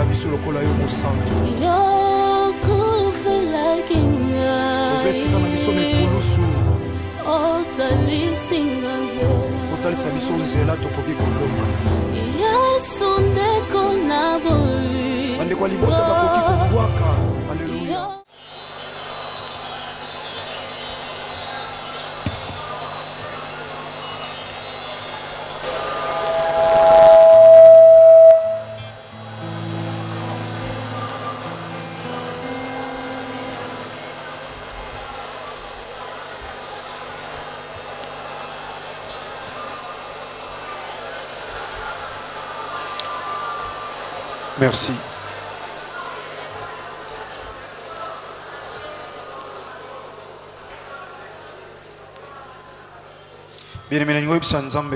Opesaka biso lokola yo mosantu. Opesaka na biso mekulusu. Otalisa biso nzela tokoki kolonga. Bandeko libota bakoki kobwaka. Alléluia. Merci. Bien aimé, nous avons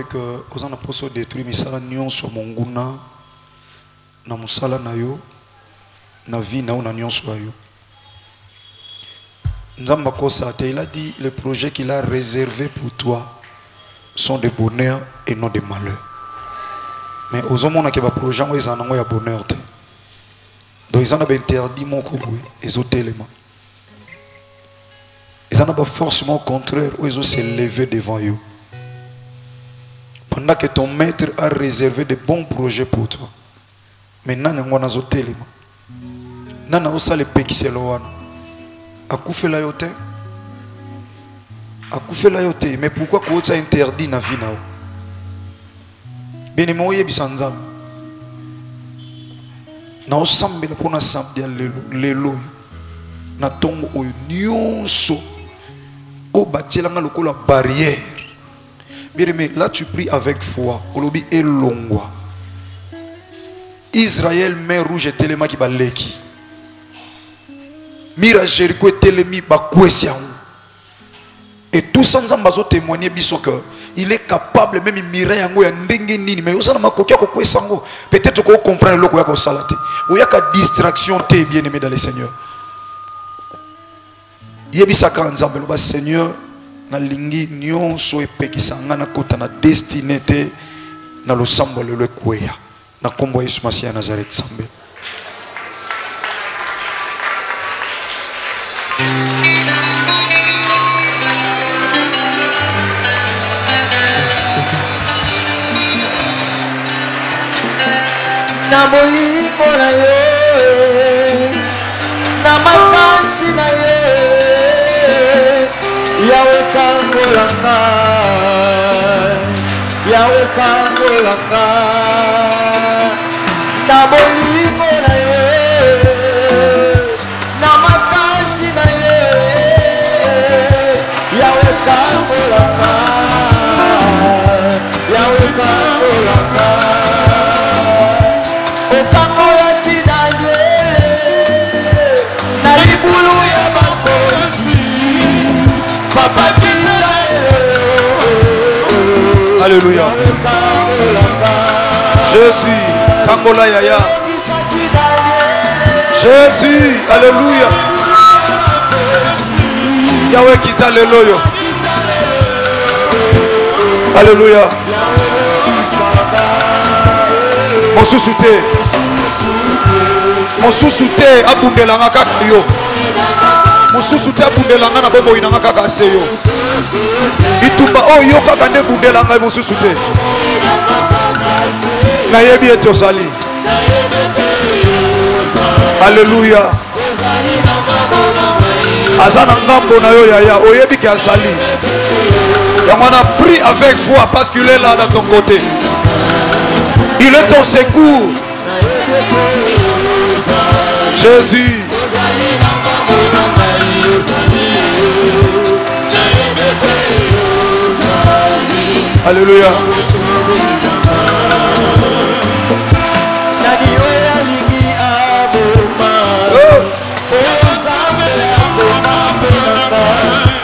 que vous en avez détruit misala nyonso monguna na musala na yo na vie na una nyonso ayo. Nzamba kosa te, il a dit les projets qu'il a réservés pour toi sont de bonheur et non de malheur. Mais aux hommes qui ont projet ils en ont un bonheur. Donc ils en ont interdit mon couple, ils ont éléments. Ils en ont forcément au contraire où ils ont s'élevé devant eux. Pendant que ton maître a réservé de bons projets pour toi. Maintenant, il y a un élément. Il y a un pixel. Mais pourquoi tu as interdit dans la vie? Bien aimé, oye bisanza. Na osambela pona sambia lelo. Na tombo oyo nyonso. O batielanga lokola barrière. Bien aimé, là tu pries avec foi. Olobi elongwa. Israël mer rouge telema ki baleki. Mira Jéricho telemi ba kwesian. Et tout ça nous avons témoigné que il est capable même de mirer yango ya ndenge nini mais osana makokia ko kwesango peut-être ko comprendre loko ya ko salate ou ya ka distraction te bien aimé dans le Seigneur yebisa ka nzambe lo ba Seigneur na lingi nyonso epekisanga na kota na destinée te na losambo le kweya na kombo Yesu Masia Nazareth sambe. Na bolingo na yo na makasi na yo yawe kangolanga na bolingo na yo na makasi na yo yawe kangolanga Alléluia. Jésus, Kangola Yaya. Jésus, Alléluia. Yahweh kita leloyo. Alléluia. Mon sous-souté. Mon sous-souté abundelanga kaka yo. Mon sous-souté abundelanga na bobo inanga kaka seyo. Itumba oyo kaka nde bundelanga mon sous-souté. Na yebi eto sali. Alléluia. Azana ngambo na yo yaya oyebi ki asali. Et on a pris avec foi parce qu'il est là dans ton côté. Il est ton secours. Jésus. Alléluia.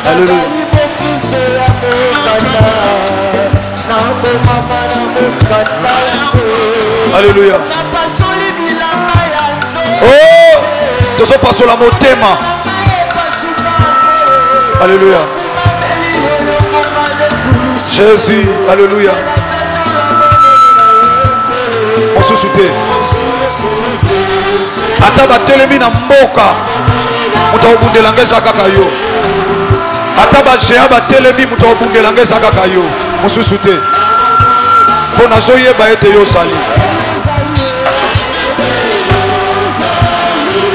Alléluia. Alléluia. Oh, tu as passé la motema. Alléluia. Jésus, alléluia. On se soutient. ata batelemi na mboka moto akobundela nga eza kaka yo ata bagéant batelemi moto akobundela nga eza kaka yo mosusu te mpo nazoyeba ete yo ozali.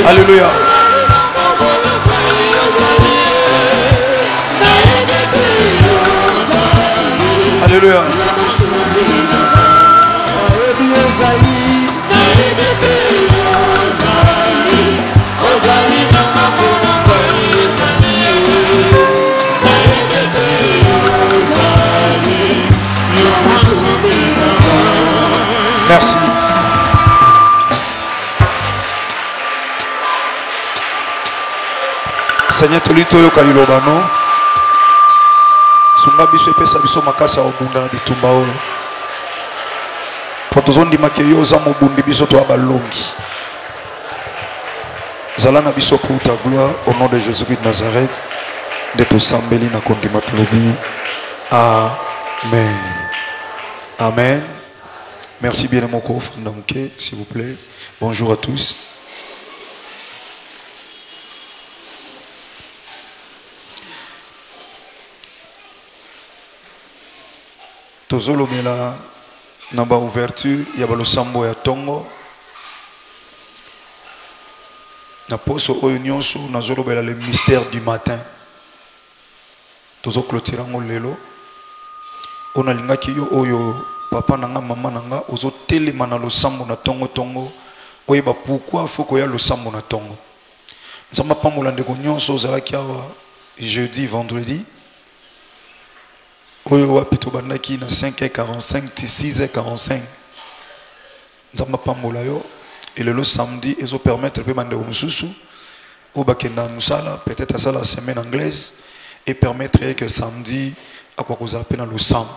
Alléluia. Alléluia. Merci. Seigneur tolito yo kaliloba no sunga biso epesa biso makasa obunda na bitumba oyo po tozondimaki yo oza mobundi biso to abalongi zala na biso pour ta gloire au nom de Jésus-Christ de Nazareth nde tosambeli na kondima tolobi amen. Amen. Merci bien mon coffre Ndamouké, s'il vous plaît. Bonjour à tous. Tozolomela namba ouverture ya balosambo ya tongo na poso oyo nyonso nazolobela le mystère du matin tozoclôturer ngo lelo ona lingaki yo oyo papa nanga mama nanga ozotelema na losambo na tongo tongo oyeba pourquoi faut koya losambo na tongo nzamba pambola ndeko nyonso ozalaki awa jeudi vendredi oyo wapi tobandaki na 5h45 6h45 nzamba pambola yo et le samedi ezo permettre pe bande mususu o bakenda musala peut-être à ça la semaine anglaise et permettrait que samedi akwa kozala pe na losambo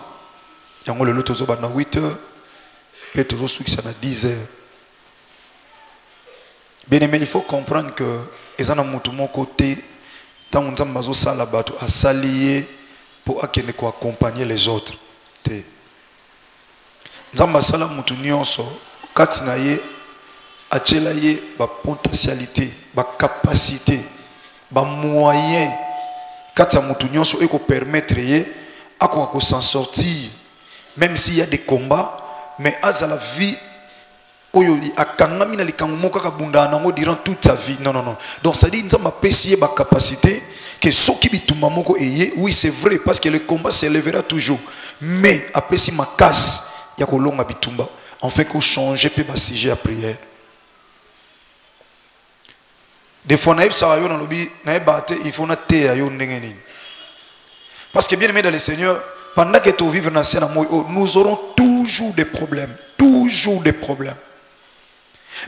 yango lelo tozo banda 8h pe tozo succès na 10h. Bien aimé, il faut comprendre que ezana mutu moko te tant nzamba bazo sala bato asalié pour akende ko accompagner les autres te nzamba sala mutu nyonso kati na ye achela ye ba potentialité ba capacité ba moyen kati ya mutu nyonso eko permettre ye ako s'en sortir même s'il y a des combats mais à la vie oyo akangami na likango moko kabunda nango durant toute sa vie non donc ça dit nzamba pesier ba capacité que soki bitumba moko eye oui c'est vrai parce que le combat s'élèvera toujours mais apesi makasi ya kolonga bitumba en fait qu'on changer pe ba sujet à prière des fois naïb ça yo na lobi naïb baté il faut na té ya yo ndenge nini parce que bien aimé dans le Seigneur pendant que tu vives dans ce monde nous aurons toujours des problèmes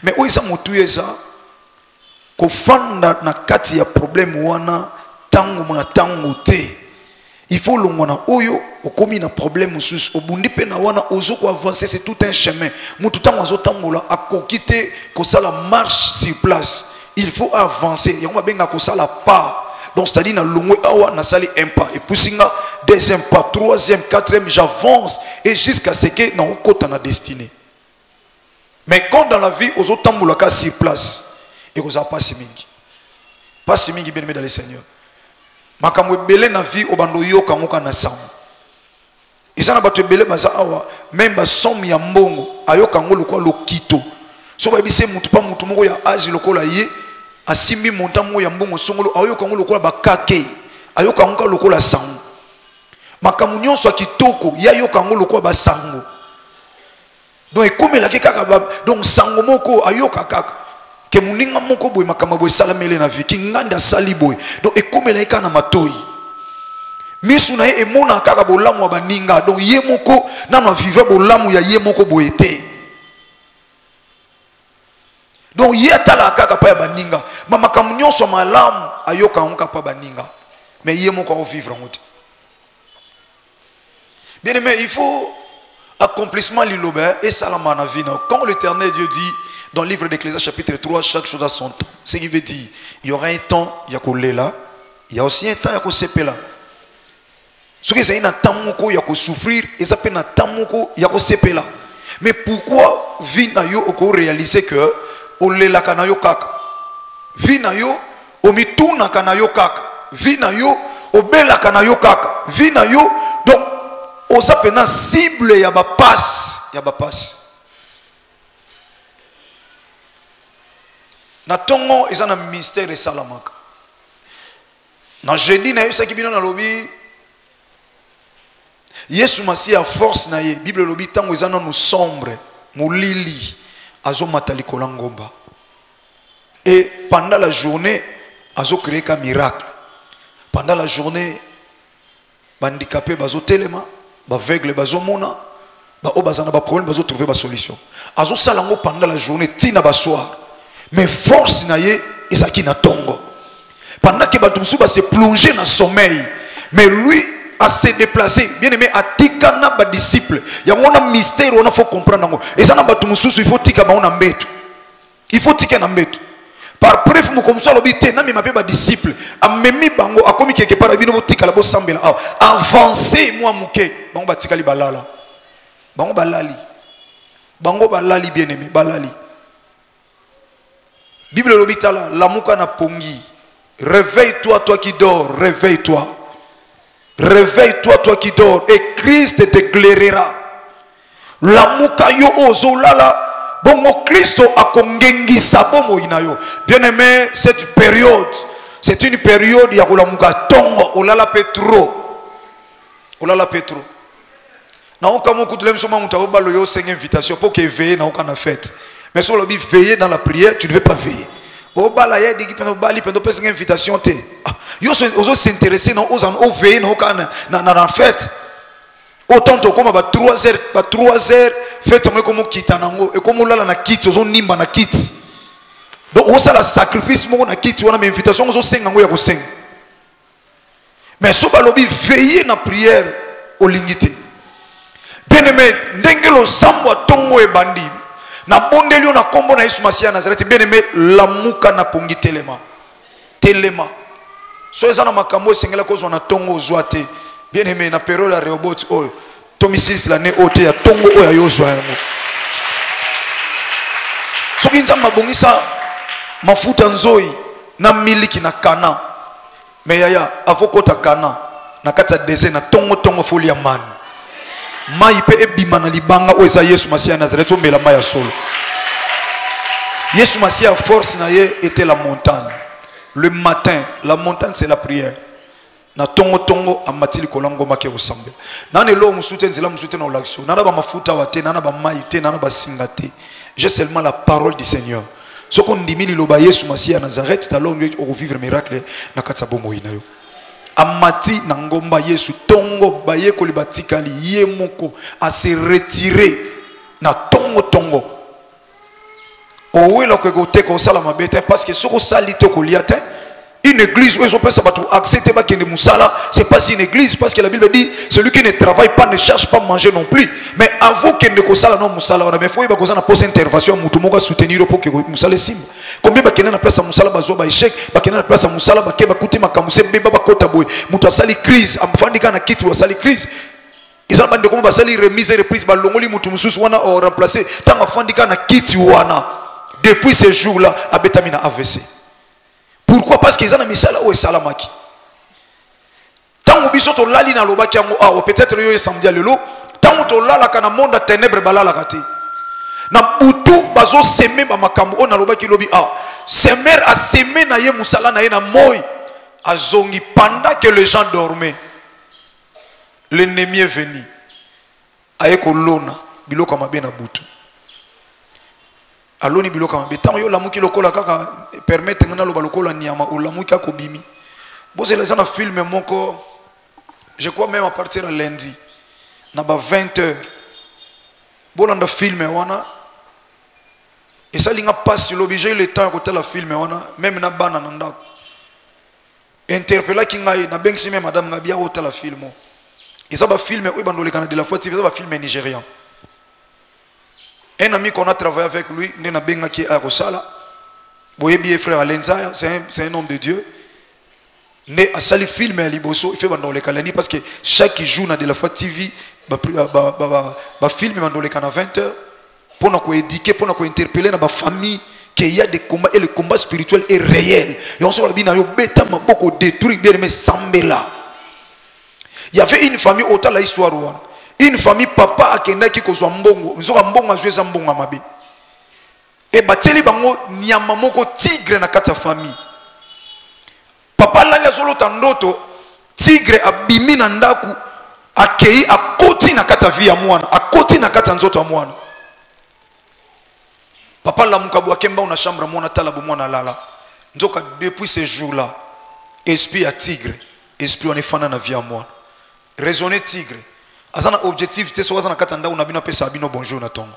mais où est-ce que ça ko fanda na kati ya problème wana tango mona tango te il faut longona oyo okomi na problème sus obundi pe na wana ozo ko avancer c'est tout un chemin mutu tango azo tangola akokite ko sala marche sur place il faut avancer yango benga ko sala pas donc c'est-à-dire na longwe awa na sali un pas et pusinga deuxième pas troisième quatrième j'avance et jusqu'à ce que na okota na destinée mais quand dans la vie ozo tangola ka sur place et ko za pas mingi bien aimé dans le Seigneur makamwe belé na vie obando yoka ngoka na sam isana bato belé baza awa même ba somme ya mbongo ayoka ngolo kwa lokito so ba bise mutu pa mutu moko ya âge lokola ye asimbi montant ya mbongo songolo ayoka ngolo kwa bakake ayoka ngoka lokola sango makamu nyonso kitoko ya yoka ngolo kwa basango donc ekomela ke kaka donc sango moko ayoka kaka ke muninga moko boy makama boy salamele na vie ki nganda sali boy donc ekomela eka na matoi misu na ye emona kaka bolamu ba ninga donc ye moko nana vivre bolamu ya ye moko boy te donc ye atala kaka pa ya baninga makamu nyonso malamu ayoka onka pa baninga mais ye moko o vivre en. Bien aimé, il faut accomplissement l'ilobé et salama na vie. Quand l'Éternel Dieu dit dans le livre d'Ecclésiaste chapitre 3, chaque chose a son temps. Ce qui veut dire, il y aura un temps, il y a collé là, il y a aussi un temps, il y a qu'on s'épée là. Ce qui est un temps, il y a qu'on souffrir, et ça peut être un temps, il y a qu'on s'épée là. Mais pourquoi vie na yo oko réaliser que olelaka na yo kaka. Vi na yo omitunaka na yo kaka. Vi na yo obelaka na yo kaka. Vi na yo donc oza pena cible ya ba passe, na tongo eza na mystère esalamaka. Na jeudi na yebisaki bino na lobi Yesu Masiya a force na ye. Bible lobi tango eza nanu sombre molili azo matali kolangomba. Et pendant la journée azo créer un miracle. Pendant la journée bandicapé bazo telema, baveugle bazo mona, ba obazana ba problème bazo trouver ba solution. Azo salango pendant la journée tina ba soir. Mais force na ye ezaki na tongo. Pendant que batumsu ba se plonger dans sommeil, mais lui à se déplacer, bien aimé, à tikana ba disciple. Il y a un mystère on a faut comprendre. Et ça na batumsu il faut tika ba on ambetu. Il faut tika na mbetu. Par preuve mo comme ça lobité na me ba disciple. Amemi bango akomi quelque part bino tika la bo sambela. Avancer moi muke. Bango ba tika li balala. Bango balali. Bango balali bien aimé, balali. Bible l'obitala, la mouka na pongi. Réveille-toi, toi qui dors, réveille-toi. Réveille-toi, toi qui dors, et Christ t'éclairera. La mouka yo ozo lala, bongo Christo a kongengi sabomo inayo. Bien aimé, cette période, c'est une période ya la mouka tongo, olala petro. Olala petro. Na oka moukou tulem soma moutaoba lo yo seng invitation pour que veille na oka na fête. Mais si on l'a dit veiller dans la prière, tu ne veux pas veiller. Au bal, il y a des une invitation. Ils osent s'intéresser, ils osent veiller dans la fête. Autant que comme 3 heures, fête comme Kitanango, et comme on l'a quitte, ils ont nimba na quitte. Donc on a le sacrifice, on a quitte, on a une invitation, on a 5 ans. Mais si on l'a dit veiller dans la prière, au lingité. Bien aimé, n'engelo samba tongo e bandi. Na bondelio na kombo na Yesu Masiya Nazareth bien aimé la muka na pongi telema so eza na makambo esengela kozwa na tongo ozwate bien aimé na période ya Rehoboth oyo tomisis l'année ote ya tongo oyo yozwa yango soki nzambe abongisa mafuta nzoi na miliki na Kana mais yaya avokota Kana na kati ya désert na tongo foli ya mani mai pe ebima na libanga oza Yesu Masiya Nazareth o mela mai ya solo. Yesu Masiya force na ye était la montagne. Le matin, la montagne c'est la prière. Na tongo amatili kolango make osambe. Na ne lo musute nzela musute na olaction. Na ba mafuta wate, na ba mai te, na ba singate. J'ai seulement la parole du Seigneur. Soko ndimi liloba Yesu Masiya Nazareth talon o vivre miracle na katsa bomo inayo. Amati nangomba Yesu tongo baye kolibatikali ye moko a se retirer na tongo owela ko gote ko sala mabete parce que soko salite ko liate une église où ils ont pas accepter ba kende musala c'est pas une église parce que la Bible dit celui qui ne travaille pas ne cherche pas à manger non plus mais avant kende ko sala non musala on a mais faut ba ko na poser intervention mutu moko soutenir pour que musala sim combien ba kende na place musala bazo ba échec ba kende na place musala ba ke ba kuti makamuse beba ba kota boy mutu asali crise amfandika na kiti wa sali crise ils ont bande comme ba sali remise et reprise ba longoli mutu mususu wana o remplacer tant afandika na kiti wana depuis ce jour là abetamina AVC. Pourquoi? Parce qu'ils ont mis ça là où est salamaki. Tant que biso to lali na lobaki yango ah peut-être yo samedi lelo tant to lala kana monde ténèbres balala kati. Na butu bazo semer ba makambo on na lobaki lobi ah semer a semer na ye musala na ye na moy azongi pendant que les gens dormaient. L'ennemi est venu. Aye ko lona biloko mabe na butu. Aloni biloka mabe tant yo lamuki lokola kaka permettre ngana lo balokola niama o lamuki akobimi boze les ana film moko je crois même à partir de lundi na ba 20h bolanda film wana et ça linga passe l'objet le temps côté la film wana même na bana na ndako interpella kinga na bengsi même madame ngabia côté la film et ça ba film o bandole kana de la fois ça ba film nigérian. Un ami qu'on a travaillé avec lui, Nena Bengaki à Rosala, Boyebi frère Alenzaya, c'est un homme de Dieu. Né à Sali film à Liboso, il fait dans les calendriers parce que chaque jour dans de la fois TV, film dans les canaux 20h pour nous éduquer, pour nous interpeller dans la famille qu'il y a des combats et le combat spirituel est réel. Et on se dit, beaucoup détruit, bien aimé, Sambela. Il y avait une famille, autant la histoire, une famille, papa a kenda qui ko mbongo, nzo mbongo a joué mbongo amabe. Et bateli bango nyama moko tigre na kata famille. Papa la zolo tandoto, tigre abimi na ndaku, akei akoti na kata vie ya mwana, akoti na kata nzoto ya mwana. Papa la mukabu akemba una chambre mwana talabu mwana lala. Nzoka depuis ce jour-là, esprit à tigre, esprit on est fana na vie à mwana. Raisonner tigre. Azana objectif, te so azana kata nda una bino pesa bino bonjour na tongo.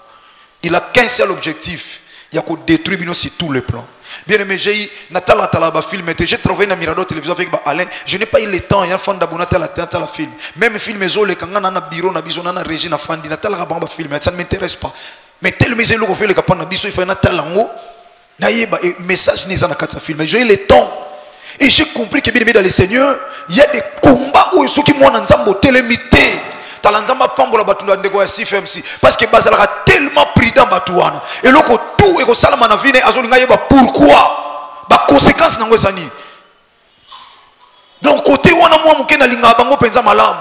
Il a qu'un seul objectif. Il y a qu'au détruire bino sur tous les plans. Bien aimé, j'ai eu Natala Talaba film, j'ai travaillé dans Mirador télévision avec Alain. Je n'ai pas eu le temps, il y a un fan d'abonnata la film. Même film, les quand on a un bureau, on a besoin d'un régime à Fandi, Natala Rabamba film, ça ne m'intéresse pas. Mais tel mais le fait le capon il faut un talango. Naïba et message n'est pas dans film. J'ai eu le temps. Et j'ai compris que bien aimé dans le Seigneur, il y a des combats où ceux qui m'ont en télémité. Talanzamba pambola batula ndeko ya CFMC parce que bazalaka tellement prudent batouana et loko tout et ko salama na vine azolinga yeba pourquoi ba conséquences nango sani donc côté wana moi mukena linga bango penza malamu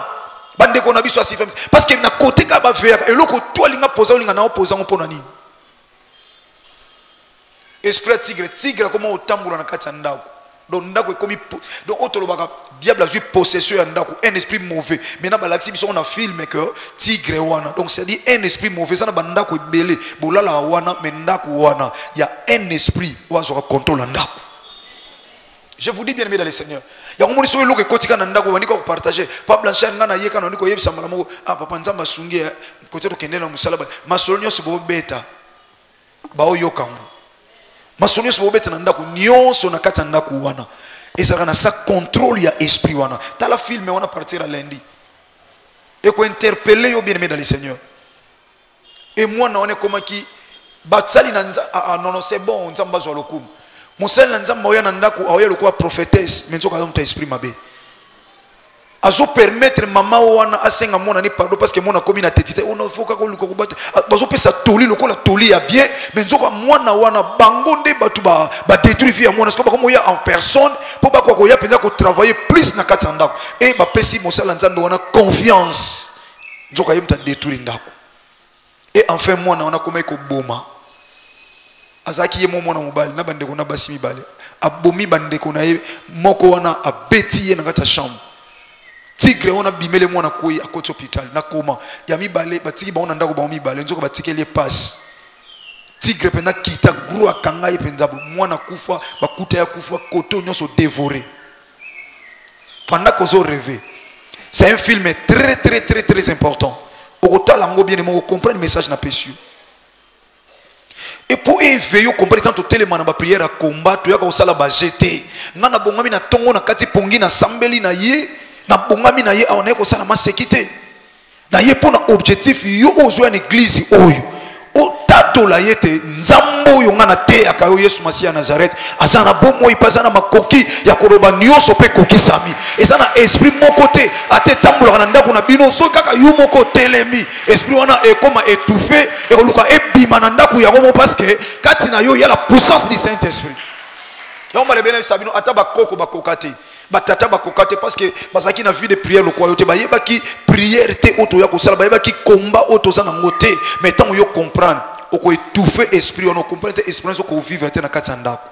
bandeko na biso ya CFMC parce que na côté ka ba veya et loko tout linga posa linga na opoza ngopona nini esprit tigre comment otambula na kati ya ndako. Donc donc diable a eu possession un esprit mauvais. Maintenant on a filmé que tigre wana. Donc c'est dit un esprit mauvais ça na bandako belé. Bolala wana mendako wana. Il y a un esprit qui a contrôle ndako. Je vous dis bien aimé dans le Seigneur. Il y a un moment où il y a kotika ndako wani ko partager. Pas blanchir ngana yeka na ndiko yebisa malamo ah papa nzamba sungi côté to kende na musalaba. Masolonyo sibo beta. Ba oyokango. Masonyo so bobeta na ndako nyonso na kati ya ndako wana ezalaka na sa contrôle ya esprit wana tala film wana partir à lundi et ko interpeller yo bien aimé dans le Seigneur et moi na on est comme qui batsali na non non c'est bon nzamba zo lokumu musali na nzamba oya na ndako oya lokwa prophétesse mais nzoka za esprit mabe azo permettre maman wana asenga mona ni pardon parce que mona komi na tetite on faut ka ko luko battre bazo pesa toli lokola toli ya bien mais nzoka mwana wana bango nde batu ba détruire vie ya mwana parce que comme ya en personne pour ba ko ya penza ko travailler plus na kati ndako et ba pesi mosala nzambe wana confiance nzoka yemta détruire ndako et enfin mwana wana koma ko boma azaki ye mwana mobali na bandeko na basi mibale abomi bandeko na ye moko wana abeti ye na kati chambre. Tigre on a bimele mwana koi à côté hôpital na koma ya mibale batiki ba on ndako ba mibale nzoka batiki les passe tigre pena kita gros akanga ye penza mwana kufa bakuta ya kufa koto nyonso dévoré pendant qu'on se rêve. C'est un film très important au total lango bien aimé comprendre le message na péchu et pour éveiller comprendre tant tellement na ba prière à combat to ya ko sala ba jeter ngana bongami na tongo na kati pongi na sambeli na ye na bongami na ye aone ko sala masekité na ye pona objectif yo ozwa na église oyo o tato la yete nzambo yo ngana te akayo Yesu Masia Nazareth azana bomo ipazana makoki ya koroba nyonso pe kokisami ezana esprit moko te ate tambola na ndako na bino so kaka yo moko telemi esprit wana e koma étouffé et oluka ebima na ndako ya ngomo parce que kati na yo ya la puissance du Saint-Esprit yo male bene sabino ata bakoko bakokate batata bakokate parce que bazaki na vie de prière le quoi yote bayeba ki prière te auto ya ko sala bayeba ki combat auto za nango te mais tant yo comprendre oko étouffer esprit on comprendre esprit ko vivre te na kati ndako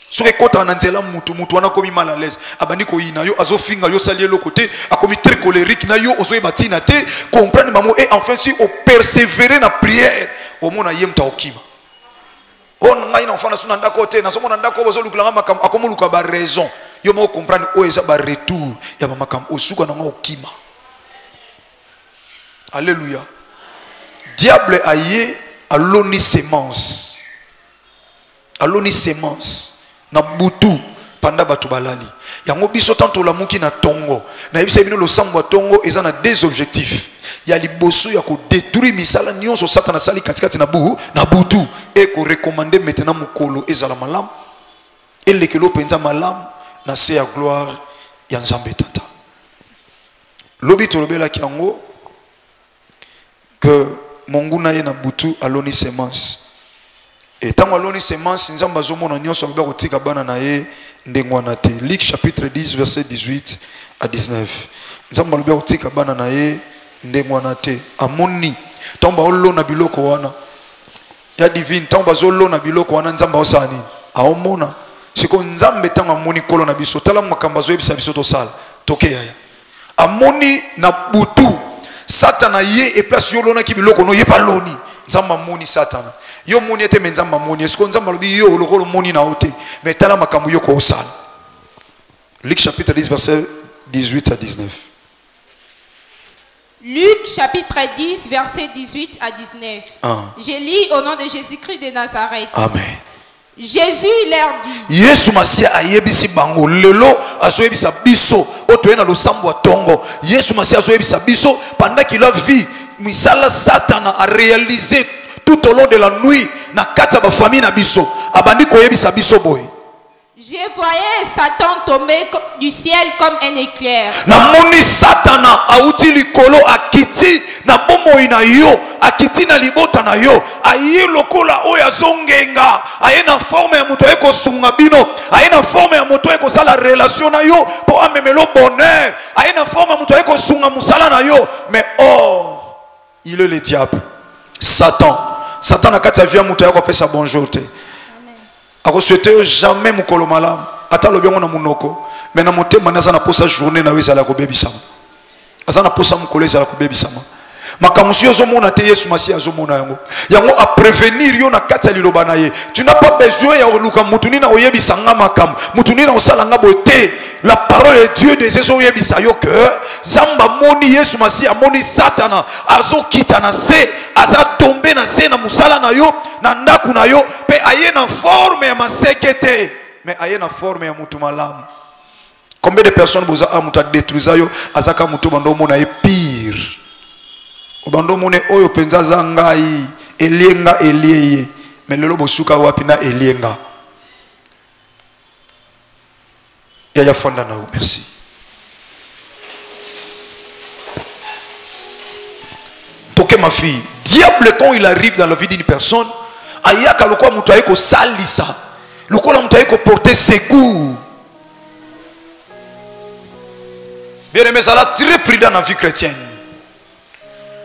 so ke kota na nzela mutu wana komi mal à l'aise abandi ko ina yo azofinga yo salier le côté akomi très colérique na yo ozo batina te comprendre mamo et enfin si o persévérer na prière au mona yemta okima on ngai na enfant na suna ndako te na somo na ndako bozo lukulanga makam akomuluka ba raison yo mo comprendre o eza ba retour ya mamakam osuka na okima. Alléluia. Diable aye aloni semence na butu panda batu balali yango biso tanto la muki na tongo na yebisa bino lo sambo tongo eza na deux objectifs ya liboso ya ko détruire misala nyonso satana sali katikati na butu et ko recommander maintenant mukolo ezala malam et lekelo penza malam na se ya gloire ya Nzambe tata lobi tolobela kiango que monguna ye na butu aloni semence Et tant que semence nzamba zomona nyonso ba kotika bana na ye ndengwana te. Luc chapitre 10 verset 18 à 19. Nzamba lobi kotika bana na ye ndengwana te. Amoni tomba olona biloko wana. Ya divine tomba zolona biloko wana nzamba osani. Aomona siko nzambe tanga moni kolo na biso tala makamba zo ebisa biso to sala. Tokeya ya. Amoni na butu Satana ye e place yolona ki biloko no ye paloni. Nzamba moni Satana. Yo moni ete menzamba moni esko nzamba lobi yo lokolo moni na ote mais tala makambo yo ko osala. Luc chapitre 10 verset 18 à 19. Luc chapitre 10 verset 18 à 19. Je lis au nom de Jésus-Christ de Nazareth. Amen. Jésus leur dit. Yesu Masia ayebisi bango lelo azoyebisa biso otoye na losambo wa tongo. Yesu Masia azoyebisa biso pendant qu'il a vu misala Satana a réalisé tout au long de la nuit na kati ya famille na biso abandi koyebisa biso boy. Je voyais Satan tomber du ciel comme un éclair. Na moni Satana auti likolo akiti na bomoi na yo akiti na libota na yo aye lokola oya zongenga aye na forme ya muto eko sunga bino aye na forme ya muto eko sala relation na yo po amemelo bonheur aye na forme ya muto eko sunga musala na yo mais or il est le diable. Satan a kati via muto yako pesa bonjour te. Ako souhaiter jamais mukolo malam ata lobiongo na munoko mais na motema naza na posa journée na weza la ko bebisama aza na posa mukolo za la ko bebisama makamusi yo zomona te Yesu Masia zomona yango a prévenir yo na kati ya liloba na ye. Tu n'as pas besoin ya luka mutuni na oyebisa nga makam mutuni na osala nga bote. La parole de Dieu de Jésus oyebisa yo que zamba moni Yesu Masia moni Satana azo kita na se aza tomber na se na musala na yo na ndaku na yo pe aye na forme ya masekete mais aye na forme ya mutu malamu. Combien de personnes boza amuta détruisa yo azaka mutu bando mona e pire. Obando mone oyo penza zangai elienga elieye mais lelo bosuka wapi na elienga ya fonda na. Merci. Toke ma fille, diable quand il arrive dans la vie d'une personne ayaka lokwa mutu ayeko salisa lokwa mutu ayeko porter secours. Bien aimé, ça l'a très prudent dans la vie chrétienne.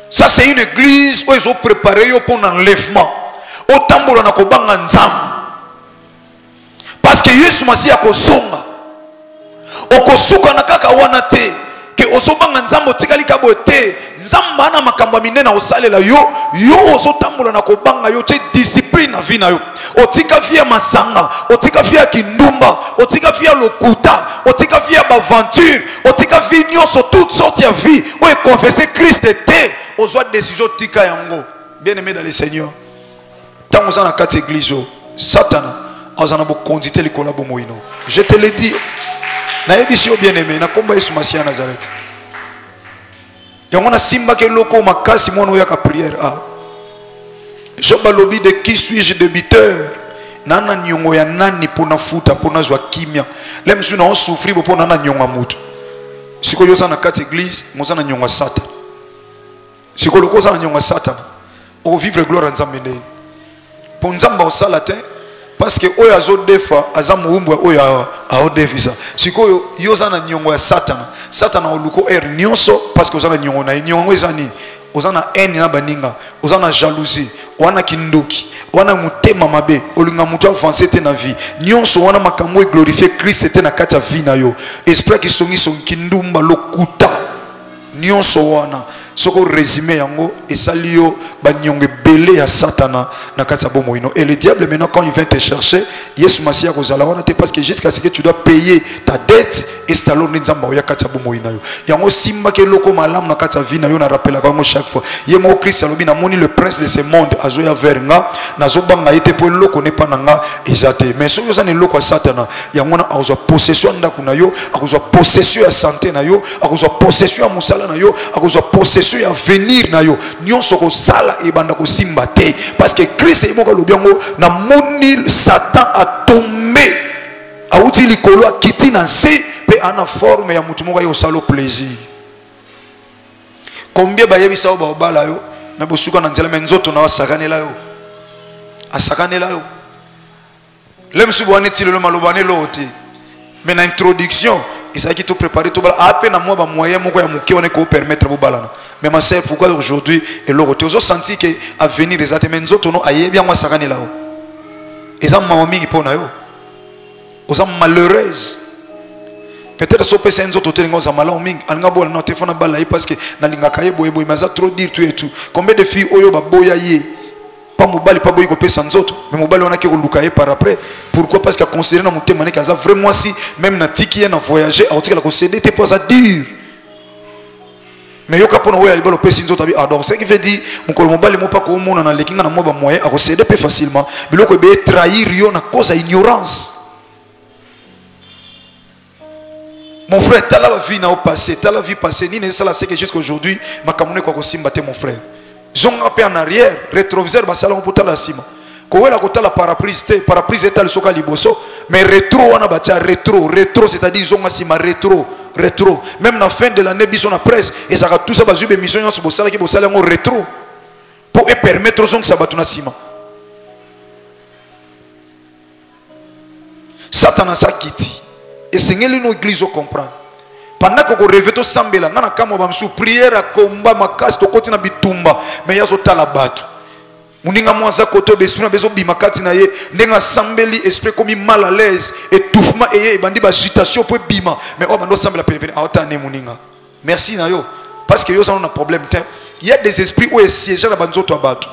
Ça c'est une église où ils ont préparé pour l'enlèvement. Au tambour na kobanga nzam. Parce que Yesu Masia kozonga. Okosuka na kaka wana te. Que ozobanga nzambo tikali kabote. Nzamba na makamba minena osalela yo. Yo ozo tambour na kobanga yo te discipline na vie na yo. Otika via masanga, otika via kindumba, otika via lokuta, otika via baventure, otika via nyonso toutes sortes de vie. Où est confessé Christ te. Aux autres décisions tika yango. Bien aimé dans le Seigneur. Tant que vous avez quatre églises, Satana, vous avez conduite les collabos moino. Je te le dis. Na ebisio bien aimé, na komba Yesu Masia Nazareth. Yangona simba ke loko makasi mono yaka prière a. Job alobi de qui suis-je débiteur? Nana nyongo ya nani pona futa pona zwa kimia. Lem su na on souffrir pona na nyonga mutu. Siko yosa na quatre églises, moza na nyonga Satan. Si vous avez Satan, vous vivre gloire en Zambéné. Pour Nzamba au salatin, parce que oya zo defa azamu umbwa oya aodefisa. Si vous avez nyongo ya Satan, Satan a oluko nyonso parce que vous avez nyongo na nyongo ezani. Vous avez haine na baninga, vous avez jalousie, vous avez kindoki, vous avez mutema mabe, olinga mutu avancé te na vie. Nyonso wana makambo glorifier Christ te na kati ya vie na yo. Esprit qui songi son kindumba lokuta. Nyonso wana soko résumé yango et salio banyonge belé ya Satana na kati ya bomoino. Et le diable maintenant quand il vient te chercher, Yesu Masia kozala wana te parce que jusqu'à ce que tu dois payer ta dette et c'est alors nzamba ya kati ya bomoino yo. Yango simba ke loko malam na kati ya vie na yo na rappela yango chaque fois. Yemo Christ alobi na moni le prince de ce monde azoya vers nga nazo banga yete po loko ne pa nga ezate. Mais so yo za ne loko Satana yango na azo possession ndako na yo, azo possession ya santé na yo, azo possession ya musala na yo, azo possession à venir na yo nyonso ko sala e banda ko simba te parce que Christ e moko lobiango na moni Satan a tombé a uti likolo a kiti na se pe ana forme ya mutu moko yo salo plaisir. Combien ba yebisa ba bala yo na bosuka na nzela menzoto na wasakane la yo asakane là yo lem subwane ti le malobane lote mais na introduction ça qui tout préparé tout à peine à moi ba moyen moko ya muke on est ko permettre bo balana mais ma sœur pourquoi aujourd'hui et l'autre vous senti que à venir les atemens autres non aye bien moi sakane là et ça mama qui pona yo aux âmes malheureuses peut-être so pesa enzo to telingo za mala mingi anga bola na téléphone bala parce que na linga kaye boye boye mais ça trop dire tout et tout combien de filles oyo ba boya ye pas mobali pas boye ko pesa nzoto mais mobali on a ke ko lukaye par après pourquoi parce qu'il a considéré na mutema ne kaza vraiment si même na tiki na voyager a tika ko céder t'es pas à dire mais yo kapona oyo libalo pesa nzoto abi ah donc ce qui veut dire mon kolo mobali mo pas ko mona na lekinga na mo ba moyen a ko céder peu facilement biloko be trahir yo na cause à ignorance. Mon frère, tu as la vie au passé, tu as la vie passée. Ni n'est-ce que jusqu'à aujourd'hui, ma camoune quoi que simbaté mon frère. J'en ai en arrière, rétroviseur, bah ça là on peut la cima. Quand on a côté la paraprise est le soka liboso, mais rétro on a battu rétro, c'est-à-dire ils ont cima rétro. Même la fin de l'année, bison la presse et ça va tout ça basu émission sur bossala qui bossala en rétro pour permettre aux gens que ça battu na cima. Satan a ça qui dit. Et c'est ce que l'église comprend. Pendant que vous rêvez tout sambela, ngana kama bamsu prière à combat makas to kotina bitumba, mais yazo talabatu. Muninga mwanza koto besprit na bezo bimakati na ye, ndenga sambeli esprit comme mal à l'aise, étouffement et bandi ba agitation pour bima, mais oh bando sambela pene aotane muninga. Merci na yo parce que yo ça on a problème. Il y a des esprits où siège na banzo to abatu.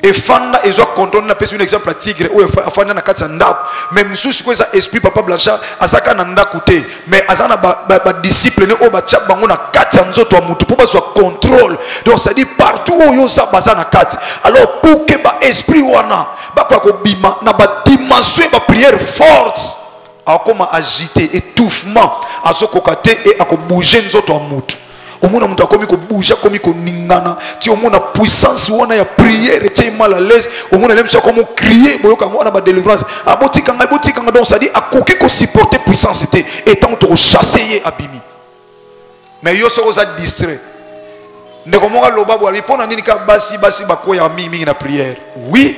Et fanda et zo contrôle na pesi un exemple à tigre ou fanda na kati ndako même sous quoi ça esprit papa blanchard azaka na ndako te mais azana ba disciple ne o ba tcha bango na kati nzoto mutu pour ba soit contrôle donc ça dit partout où yo za bazana kati alors pour que ba esprit wana ba kwa ko bima na ba dimension ba prière forte a comme agiter étouffement azokokate et a ko bouger nzoto mutu au monde mutu akomi ko bouger komi ko ningana ti au monde puissance wana ya prière et mal à l'aise au monde aime ça comme crier boyoka wana ba délivrance abotika donc ça dit akoki ko supporter puissance était étant to chasser abimi mais yo so za distrait ne komonga loba bo pona nini ka basi bakoya mingi na prière oui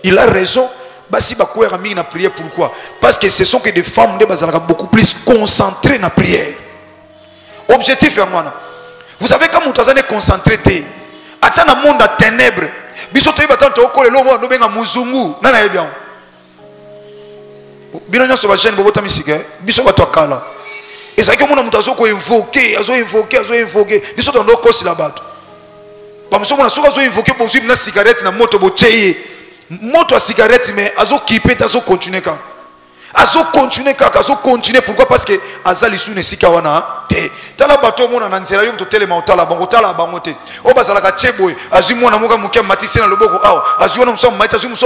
il a raison basi bakoya mingi na prière pourquoi parce que ce sont que des femmes de bazalaka beaucoup plus concentrées na prière. Objectif est moi. Vous savez quand vous êtes concentré, attends un monde à ténèbres. Bisoto iba tanto okole lobo no benga muzungu nana ebia. Binonya so ba jeune bobo tamisike biso ba twakala. Et ça que mon mutazo ko invoquer, azo invoquer. Bisoto ndo kosi la bato. Ba msomo na so azo invoquer pour suivre na cigarette na moto bo cheye. Moto à cigarette mais azo kipe azo continuer ka. Azo continuer pourquoi parce que azali sou ne sika wana te tala bato mona na nzela yo mtotele mautala bango te o bazala ka cheboy azu mona muka mukia matisi na loboko aw azu wana mso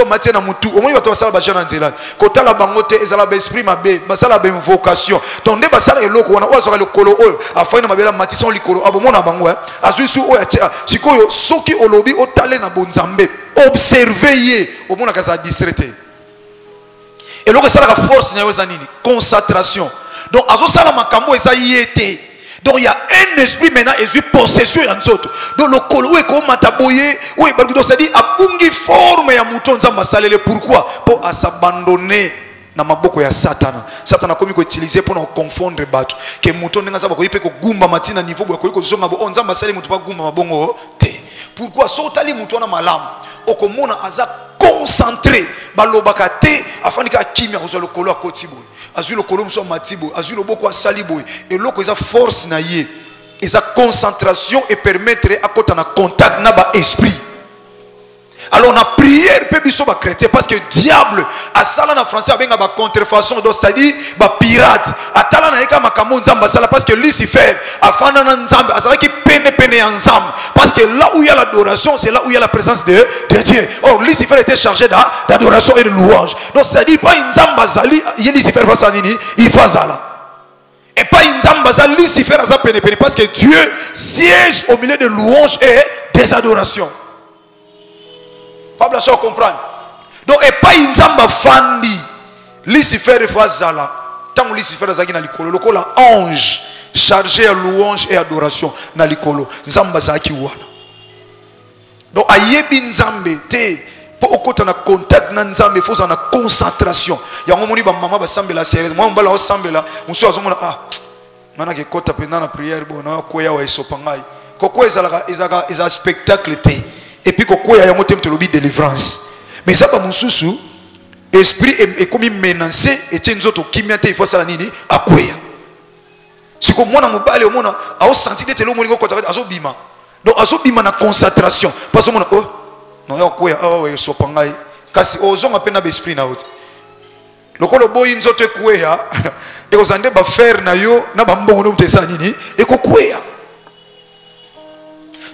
mati na mutu omoni bato basala ba jana nzela ko tala bango te ezala ba esprit mabe basala ba invocation donc nde basala eloko wana o azala lokolo oyo afaina mabela matisi on likolo abomona bango azu su oyo sikoyo soki olobi o tale na bonzambe observer ye omona ka za distraité. Et donc ça la force concentration. Donc azo sala makambo eza yete. Donc il y a un esprit maintenant et possession en autres. Donc le kolo est comme mataboye, oui donc ça dit abungi forme ya mouton nzamba salele pourquoi pour s'abandonner na maboko ya satana. Satana komi ko utiliser pour nous confondre bato. Que mouton nga za ko yipe ko gumba matina niveau ko ko zonga bo nzamba salele mouton pa gumba mabongo te. Pourquoi sotali mouton na malam okomona aza concentré balobaka te afin que kimia ozo le kolo akoti boy azu le kolo mso matibo azu le boko asali boy et loko eza force na ye eza concentration et permettre à kota na contact na ba esprit. Alors on a prière pe biso ba chrétien parce que diable asala na français abenga ba contrefaçon donc c'est-à-dire ba pirate atala na eka makambo nzamba sala parce que Lucifer afana na nzamba asala ki pene ya nzamba parce que là où il y a l'adoration c'est là où il y a la présence de Dieu. Or Lucifer était chargé d'adoration et de louange. Donc c'est-à-dire pas nzamba zali il Lucifer va sa nini il fa zala. Et pas nzamba zali Lucifer aza pene parce que Dieu siège au milieu de louanges et des adorations. Pas bien sûr comprendre. Donc et pas nzamba fandi Lucifer fa zala. Tant Lucifer azaki na likolo lokola ange chargé à louange et adoration na likolo nzamba zaki wana. Donc ayebi nzambe te Pour au côté na contact na nzambe faut ça na concentration. Ya ngomoni ba maman ba sambela sérieuse. Moi mbala o sambela, muso azomona mana ke kota pendant la prière bon na ko ya wa esopangai. Koko ezaka spectacle té. Et puis koko ya yango tem te lobi délivrance. Mais ça ba mususu esprit est comme menacé et tient nzoto kimia te il faut ça nini akoya. Si comme moi na mobali o mona a senti te lo moni ko kota azobima. Donc azobima na concentration parce que mona oh non ya koya oh sopangai kasi ozonga pena esprit na autre. Lokolo boyi nzoto ekoya et ozande ba faire na yo na ba mbongo no mtesa nini ekokwea.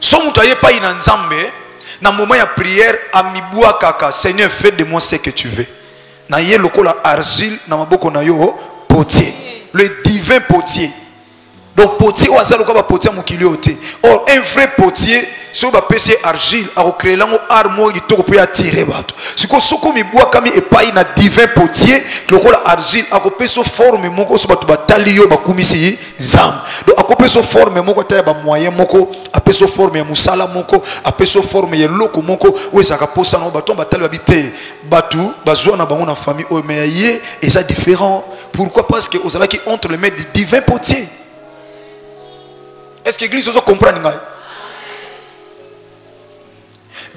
So mutaye pa ina nzambe na moment ya prière amibua kaka Seigneur fais de moi ce que tu veux. Na ye lokola argile na maboko na yo potier. Le divin potier. Donc potier ou azalo ka ba potier mokili ote. Or un vrai potier so ba pese argile a recréer lango armo kitoko pe attirer bato. Siko soko mibua kami epai na divin potier lokola argile a kopeso forme moko so bato batali yo bakumisi nzam. Donc a kopeso forme moko ta ba moyen moko apeso forme ya musala moko apeso forme ya loko moko ou ça ka posa no bato batali babite batu bazwa na bango na famille o mais yé et ça différent. Pourquoi? Parce que aux qui entre les mains du divin potier. Est-ce que l'église aussi comprend?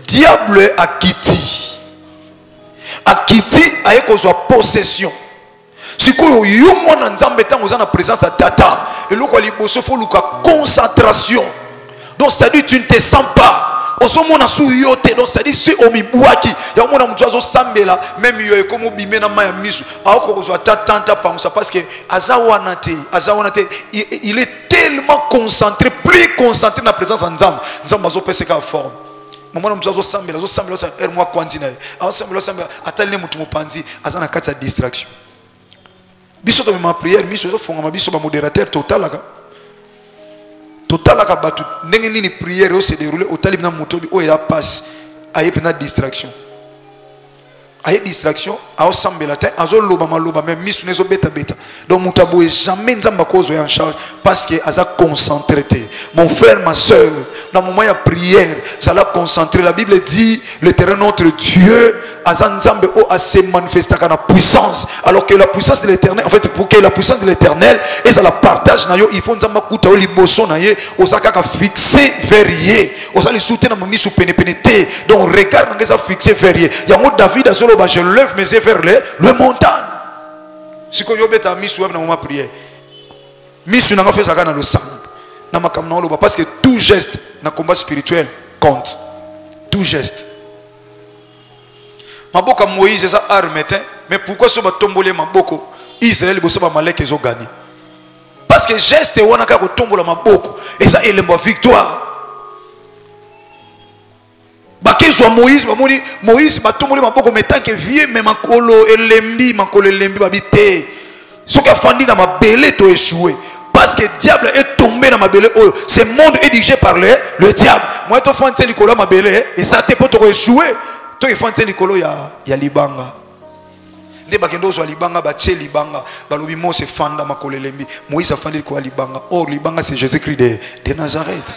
Diable a quitté. A quitté a eu possession. Si vous avez une présence à tata, et vous avez une concentration. Donc c'est-à-dire tu ne te sens pas. Donc c'est-à-dire si on me boit qui, il y a un oiseau sambela, même il y a comme bimé na maya misu, alors qu'on soit tata parce que azawanate, il est tellement concentré, plus concentré dans la présence en Nzam. Nzam bazo pese ka forme. Maman oiseau sambela, moi quantina, alors sambela, atale mutu mopanzi, azana kata distraction. Biso to ma prière, miso to fonga biso ba modérateur total total ka batu ndenge nini prière o se dérouler au talib na motobi o ya passe aye pena distraction a sambela te azo loba maloba même misu nezo beta donc mutabo jamais nzamba kozo en charge parce que aza concentré. Mon frère, ma soeur, dans le moment de prière ça l'a concentré. La Bible dit l'Éternel notre Dieu aza nzambe o a se manifester kana puissance, alors que la puissance de l'Éternel, en fait pour que la puissance de l'Éternel et ça la partage na yo il faut nzamba kuta o liboso na ye osaka ka fixé vers ye osali soutenir na misu pene te donc regarde nga ça fixé vers ye yango David azolo je lève mes yeux vers le montagne. Si vous avez un misu dans moment prière, misu n'a pas fait ça dans le sang. Parce que tout geste dans le combat spirituel compte. Tout geste. Maboka Moïse est ça arme, mais pourquoi ce tombolé maboko Israël bosso ba malek ezo gagné? Parce que geste wana ka ko tombola maboko et ça élément victoire. Bakezwa Moïse bamoni Moïse batomboli maboko metant que vieux mais makolo elembi babité soki afandi na mabele to échoué parce que le diable est tombé dans mabele oh ce monde est dirigé par le diable. Moi to fandi likolo mabele et ça te poto échoué to fandi likolo ya libanga nde bakendo zo libanga ba che libanga balobi mo se fanda makolo elembi Moïse afandi likolo libanga. Or libanga c'est Jésus-Christ de Nazareth.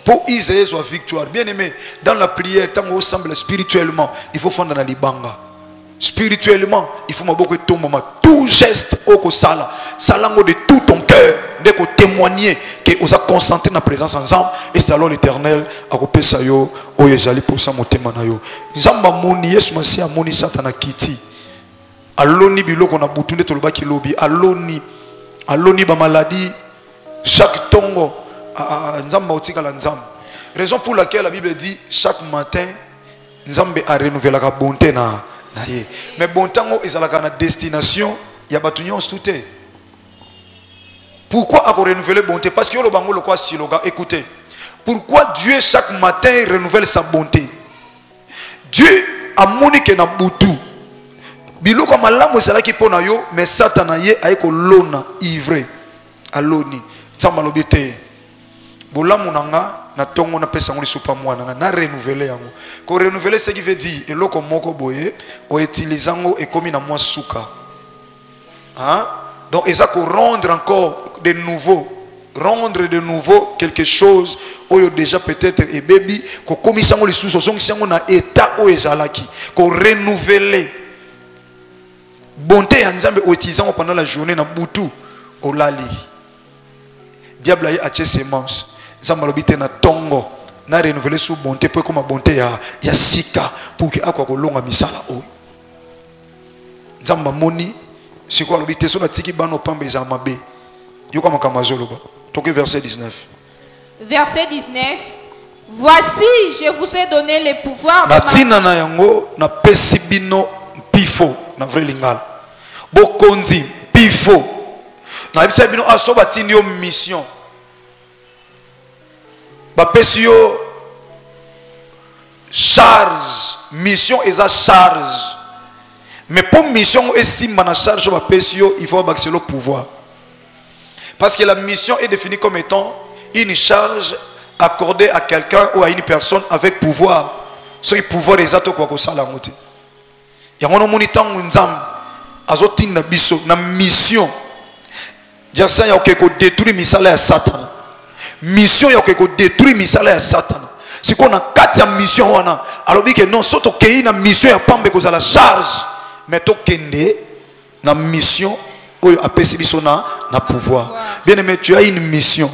Pour Israël soit victoire. Bien aimé, dans la prière, tant qu'on semble spirituellement, il faut fondre dans l'ibanga. Spirituellement, il faut beaucoup de tout geste au sala, salango de tout ton cœur, dès qu'on témoigner que vous êtes concentré dans la présence ensemble, et c'est alors l'Éternel a coupé ça yo, o yezali pour ça motema na yo. Nzamba moni yesu masi amoni satana kiti. Aloni biloko na butunde toloba ki lobi, aloni ba maladie. Chaque tongo nzamba otika la nzamba. Raison pour laquelle la Bible dit chaque matin nzambe a renouvelé la bonté na ye. Mais bon tango ezalaka na destination ya batu nyonso tout est. Pourquoi a renouvelé bonté? Parce que yo lo bango lo kwa siloga. Écoutez, pourquoi Dieu chaque matin renouvelle sa bonté? Dieu a monique na butu biloko malamu ezalaki pona yo mais Satan ye ayeko lona ivre aloni Tamalobite bolamu nanga na tongo na pesa ngoli supa mwana na renouveler yango ko renouveler ce qui veut dire eloko moko boye o utilisant et comme na moi souka hein donc et ça ko rendre encore de nouveau quelque chose oyo déjà peut-être et baby ko komisango les sous sango na état o ezalaki ko renouveler bonté ya Nzambe o utilisant pendant la journée na butu o lali diable a acheté semence Nzambe lobité na tongo na renouveler sous bonté pour comme bonté ya sika pour que akwa ko longa misala o Nzambe moni c'est quoi lobité so na tiki bano pambe za mabe yo kama kamazolo ba toke verset 19. Verset 19. Voici, je vous ai donné le pouvoir na tina na yango na pesibino pifo na vrai lingala bokonzi pifo na bisa bino aso batini yo mission ba pesio charge mission eza charge mais pour mission et si na charge ba pesio il faut baxer le pouvoir parce que la mission est définie comme étant une charge accordée à quelqu'un ou à une personne avec pouvoir. Ce pouvoir est zato kwa kosala ngote. Yangono monitango nzambe azotinda biso na mission. Jasa ya okeko détruire misala ya Satan. Mission ya okeko détruire misala ya Satan. Si qu'on a quatre mission wana, alors que non soto kei na mission ya pambe kozala charge, mais to kende na mission oyo apesi biso na pouvoir. Bien aimé, tu as une mission.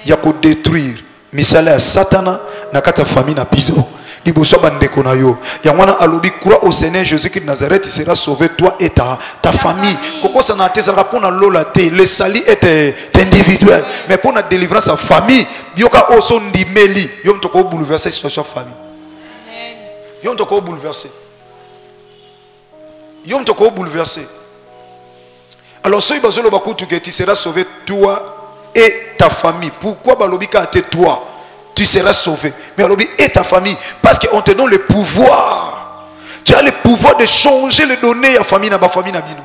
Il y a qu'à détruire misala ya Satana na kata famille na bido liboso bandeko na yo ya wana alobi crois au Seigneur Jésus-Christ de Nazareth, il sera sauvé toi et ta famille. Koko ça na te ça pour na lola te le salut est individuel mais pour la délivrance sa famille yoka oso ndimeli yo mtoko bouleverser situation famille yo mtoko bouleverser alors ceux bazolo bakutu que tu seras sauvé toi et ta famille. Pourquoi balobika te toi tu seras sauvé, mais alobi et ta famille parce qu'on te donne le pouvoir. Tu as le pouvoir de changer les données à famille na ba famille na bino.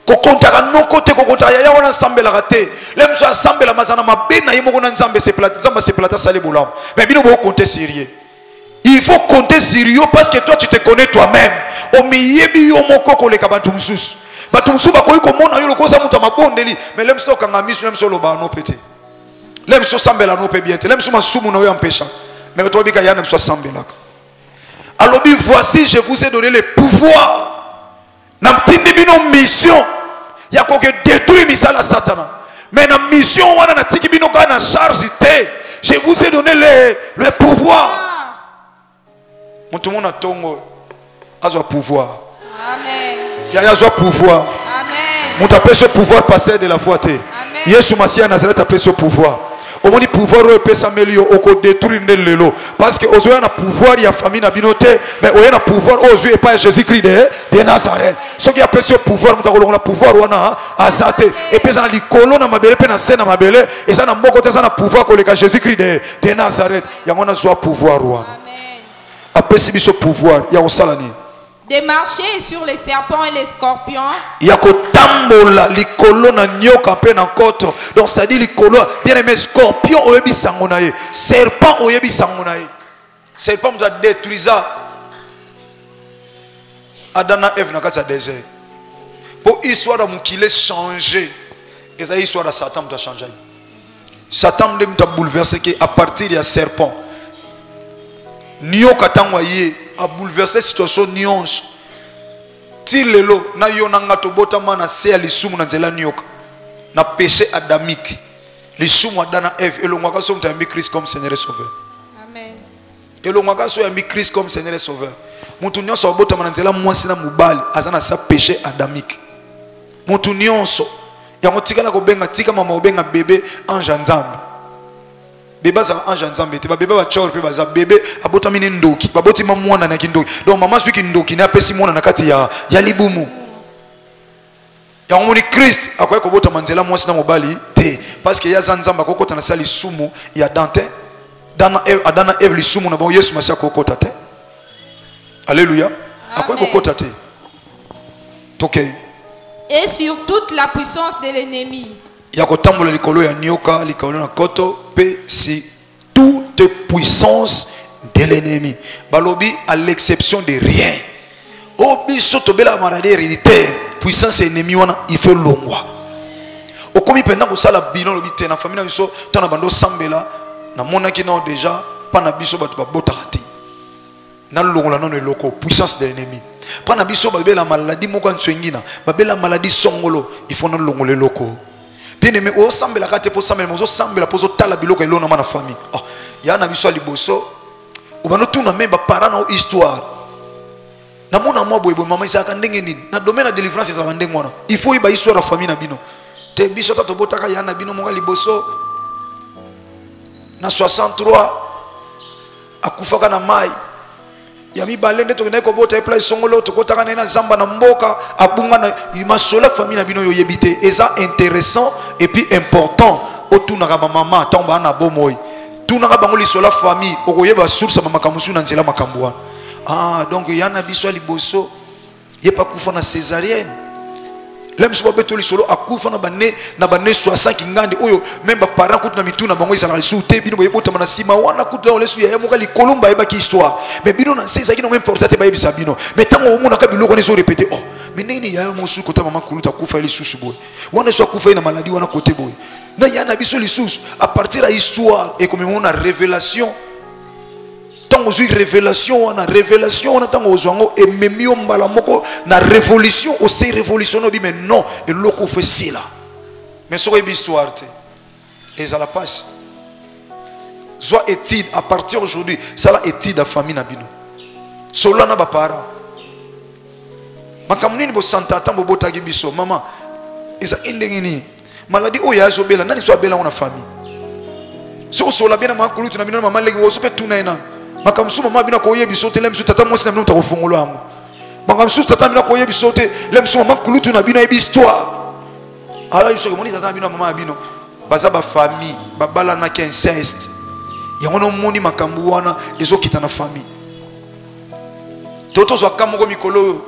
Kokontaka no kote kokontaka ya wana ensemble la raté. Lem so ensemble la mazana mabena yemo na nzambe se plata nzamba se plata sale bolam. Mais bino bo compter sérieux. Il faut compter sérieux parce que toi tu te connais toi-même. O miyebi yo moko ko le kabantu mususu. Batumsu bakoyi komona yo lokoza mutu mabondeli mais lem so kanga misu lem so loba no pété. Lem so sambela no pe bien. Lem so masumu na yo empêcha. Mais toi bika ya nem so sambela. Alors voici je vous ai donné le pouvoir. Na mtindi bino mission ya ko que détruire misala satana. Mais na mission wana na tiki bino ka na charge te. Je vous ai donné le pouvoir. Mutu mona tongo azwa pouvoir. Amen. Il y a un pouvoir. Amen. Mon appelle ce pouvoir passer de la foi. Yesu Masia Nazareth appelle ce pouvoir. Au moins pouvoir au peut s'améliorer au côté détruire lelo parce que aux yeux na pouvoir il y a famille na binoté mais au yeux na pouvoir aux yeux pas Jésus-Christ de Nazareth. Ce qui appelle ce pouvoir nous avons le pouvoir wana azate et puis ça na likolo na mabele pe na scène na mabele et ça na moko te ça na pouvoir ko le Jésus-Christ de Nazareth. Il y a on a soit pouvoir wana. Amen. Appelle ce pouvoir il y a au salani. De marcher sur les serpents et les scorpions. Yakotambola likolo na nyoka pe na koto. Donc ça dit likolo bien aimé scorpion oyebi sangonaye. Serpent oyebi sangonaye. Serpent doit détruire Adana Eve na kati ya désert. Pour histoire de mukile changer. Et ça histoire de Satan doit changer. Satan doit bouleverser à partir de serpent. Nyoka tangwaye a bouleversé situation nyonso ti lelo na yo na ngato botama na se ya lisumu na nzela nyoka na péché adamique lisumu adana Eve elongwaka so mtambi Christ comme Seigneur et Sauveur. Amen. Elongwaka so yambi Christ comme Seigneur et Sauveur. Mutu nyonso botama na nzela mwasi na mubali azana sa péché adamique. Mutu nyonso yango tikala ko benga tika mama obenga bébé ange nzambe. Bébé za ange nzambe te ba bébé ba chor pe ba za bébé abota mini ndoki baboti mamwana na kindoki donc maman suki ndoki na pesi mwana na kati ya libumu ya omoni Christ akoye ko bota manzela mwasi na mobali te parce que ya za nzamba kokota na sali sumu ya Dante Adana Eve li sumu na bon Yesu masia kokota te. Alléluia. Akoye kokota te tokei et sur toute la puissance de l'ennemi. Yakotambola likolo ya nyoka likolo na koto pe si toute puissance de l'ennemi balobi à l'exception de rien obi soto bela maladie héréditaire puissance ennemi wana il faut longwa tokomi pendant ko sala bilan lobi te na famille na biso tana bando sambela na mona ki non déjà pas na biso batu ba botarati na longola non eloko puissance de l'ennemi pas na biso ba bela maladie moko ntwengina ba bela maladie songolo il faut na longola eloko bien aimé o sambela kate po sambela mozo sambela po zo tala biloko elona na famille oh ya na biso liboso o bano tuna même ba parents na histoire na mona mwa boy mama isaka ndenge nini na domaine de délivrance za ndenge wana il faut iba histoire ya famille na bino te biso tato botaka ya na bino monga liboso na 63 akufaka na mai ya mibale nde tokende ko bota epla songolo tokotaka na zamba na mboka abunga na imasola famille na bino yo yebite eza intéressant et puis important otunaka ba mama tomba na bomoy tunaka bango lisola famille okoyeba source mama kamusu na nzela makambo ah donc yana biso liboso yepa kufa na césarienne lem so beto lisolo akufa na bane 60 ngandi oyo même ba parents kutu na mituna bango izala lisu te bino boyebota na sima wana kutu na lesu ya moka likolomba yeba ki histoire mais bino na seza ki no important te ba yebisa bino mais tango omona ka biloko ne so répéter oh mais nini ya mo su kota mama kuluta kufa lisusu boy wana so kufa na maladie wana côté boy na yana biso lisusu à partir de histoire et comme on a révélation tango zui révélation on a tango ozwango et memio mbala moko na révolution aussi révolution no bi mais non et loko fait si là mais so histoire te et ça la passe soit étude à partir aujourd'hui ça la étude à famille na bino solo na ba para makamnini bo santa tambo botagi biso mama isa indengini maladie oya zo bela nani so bela on a famille so so la bien na makulu tuna bino mama legi wo so pe tuna ena makamsu mama bina ko yebi sote lemsu tata mwasi na bino ta kofungolo yango makamsu tata bina ko yebi sote lemsu mama kulutu na bino yebi histoire ala biso ko moni tata bina mama bino baza ba famille babala na inceste yango no moni makambu wana ezokita na famille toto zo kamoko mikolo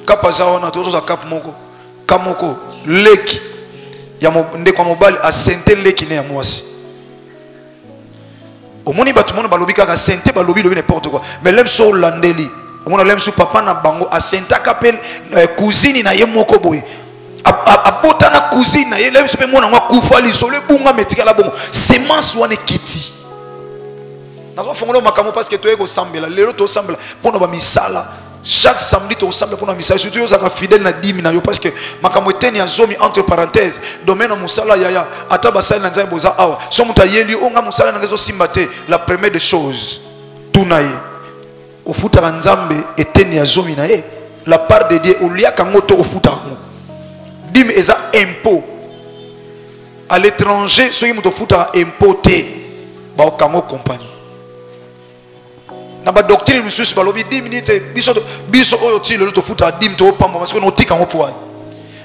kapaza wana toto zo kap moko kamoko leki ya ndeko mobali asente leki ne ya mwasi au moni batumono balobi kaka sente balobi lobi n'importe quoi mais l'aime so landeli on a l'aime so papa na bango a senta kapel cousine na ye moko boy abota na cousine na ye l'aime so pe mona ngwa kufa lisolo bunga metika la bongo semence wane kiti nazo fongolo makamo parce que toyeko sambela lelo to sambela pona ba misala chaque samedi to sambela pona misala surtout yo zaka fidèle na 10 na yo parce que makamo eteni ya zomi entre parenthèses domaine na musala yaya ata basali na nzambe boza awa so muta yeli onga musala na ngezo simbate la première des choses tunaye ofuta na nzambe eteni ya zomi na ye la part de Dieu olia kangoto ofuta ngo dim eza impôt à l'étranger so yimuto futa impoté ba kango compagnie na ba doctrine mususu balobi 10 minutes biso oyo ti lelo to futa dim to pamba parce que no tika ngo poani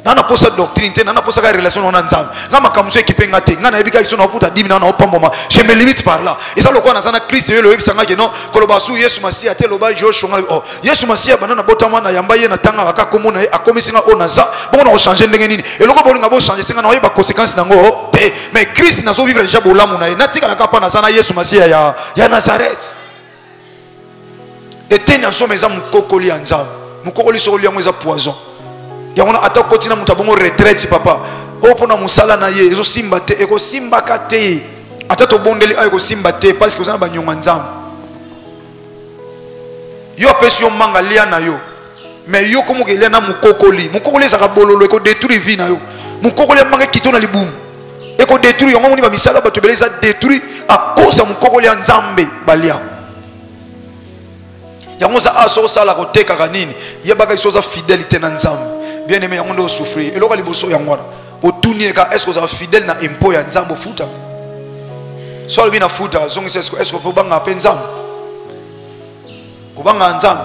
nana posa doctrine te nana posa ka relation na nzambe ngama kamuso ekipenga te ngana ebika iso na futa 10 minutes na pamba je me limite par là et ça lokwa na sana Christ yo ebisanga ke non koloba su Yesu Masia te loba Joshua oh Yesu Masia banana botama na yamba ye na tanga aka komona akomisinga onaza bon na changer ndenge nini et lokwa bolinga bo changer singa na yeba conséquence nango te mais Christ na zo vivre déjà bolamu na ye natika la kapa na sana Yesu Masia ya Nazareth et tena nsoma eza mukokoli ya nzambe mukokoli sokoli yango eza poison yango na ata kotina muta bongo retraite papa opona musala na ye ezo simba te eko simba ka te ata to bondeli ayeko simba te parce que ozana banyonga nzambe yo pesi yo manga lia na yo mais yo komo ke lia na mukokoli ezaka bololo eko détruire vie na yo mukokoli manga kito na libumu eko détruire yango moni ba misala bato beleza détruire à cause ya mukokoli ya nzambe balia yango za aso sala ko teka kanini yebaka isoza fidélité na nzambe bien aimé yango ndo souffrir eloko liboso yango wana otuni ka est-ce que ça fidèle na impôt ya nzambe futa so le bina futa zongi est-ce que po banga pe nzambe obanga nzambe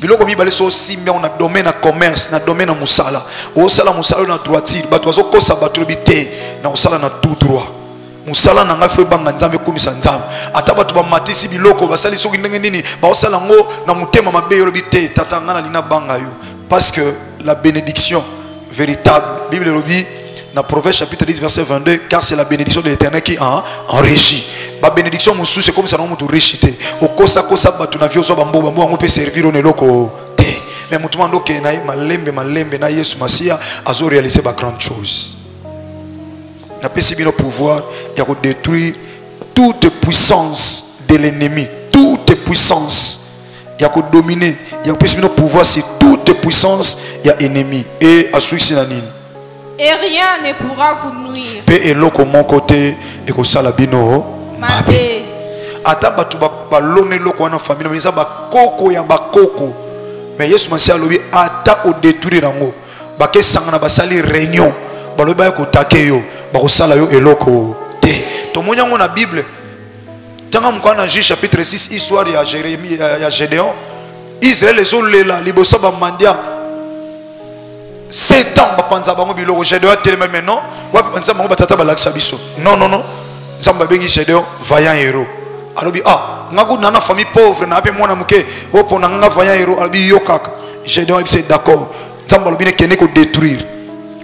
biloko mibale so simbe on a domaine na commerce na domaine na musala o sala musala na droiture bato bazo kosa bato bité na osala na tout droit musala na nga fe banga nzambe komisa nzambe ata bato ba matisi biloko basali soki ndenge nini ba osala ngo na mutema mabe yo bité tata nga na lina banga yo parce que la bénédiction véritable Bible lobi dans Proverbe chapitre 10 verset 22 car c'est la bénédiction de l'Éternel qui enrichit ba bénédiction musu c'est comme ça non mutu richité okosa kosa bato na vie ozo bambo ngo peut servir on eloko te mais mutu mando ke na malembe na Yesu Masia azo réaliser ba grande chose n'a pas si pouvoir il y a détruire toute puissance de l'ennemi, toute puissance il y a dominer, il y a pas si pouvoir sur toute puissance il y a ennemi et à celui sinanine. Et rien ne pourra vous nuire. Pe eloko mon côté et ko sala bino mabe. Ata batu ba lone loko wana famille mais ça ba koko ya ba koko. Mais Yesu masi alobi ata o détruire rango. Ba ke sangana ba sali réunion. Ba lobi ba ko takeyo, ba ko sala yo eloko te. To monyango na Bible. Tanga mukana Juge chapitre 6 histoire ya Jérémie ya Gédéon. Israël les olela liboso ba mandia 7 ans bapanza bango biloko Gédéon tellement maintenant wapi panza bango batata balakisa biso non nzamba bengi Gédéon vaillant héros alobi ngaku nana famille pauvre na pe mwana muke opona nga vaillant héros alobi yokaka Gédéon c'est d'accord nzamba lobi ne kene ko détruire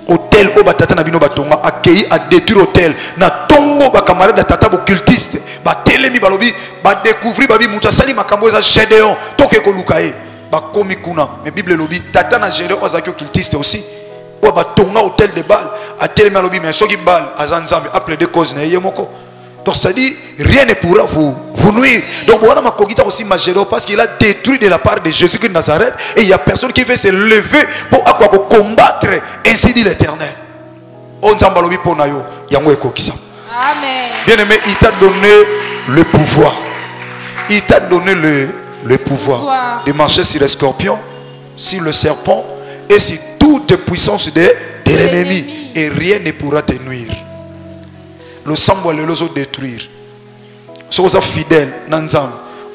hôtel o batata na bino batonga accueilli à détruire hôtel na tongo ba camarade da tata occultiste ba telemi balobi ba découvrir babi muta sali makambo za Gédéon toke ko lukaye bakomi kuna mais Bible lobi tata na Gédéon ozaki occultiste aussi o batonga hôtel de Baal a telemi lobi mais soki Baal azanzambe appelé de cause na yemoko donc ça dit rien ne pourra vous nuire donc on a ma cogita aussi ma Gédéon parce qu'il a détruit de la part de Jésus-Christ de Nazareth et il y a personne qui veut se lever pour combattre ainsi dit l'Éternel on zamba lobi pona yo yango ekokisa amen bien aimé il t'a donné le pouvoir il t'a donné le pouvoir de marcher sur les scorpions, sur le serpent et sur toute puissance de l'ennemi. Et rien ne pourra te nuire. Le sang va les détruire. Si vous êtes fidèle,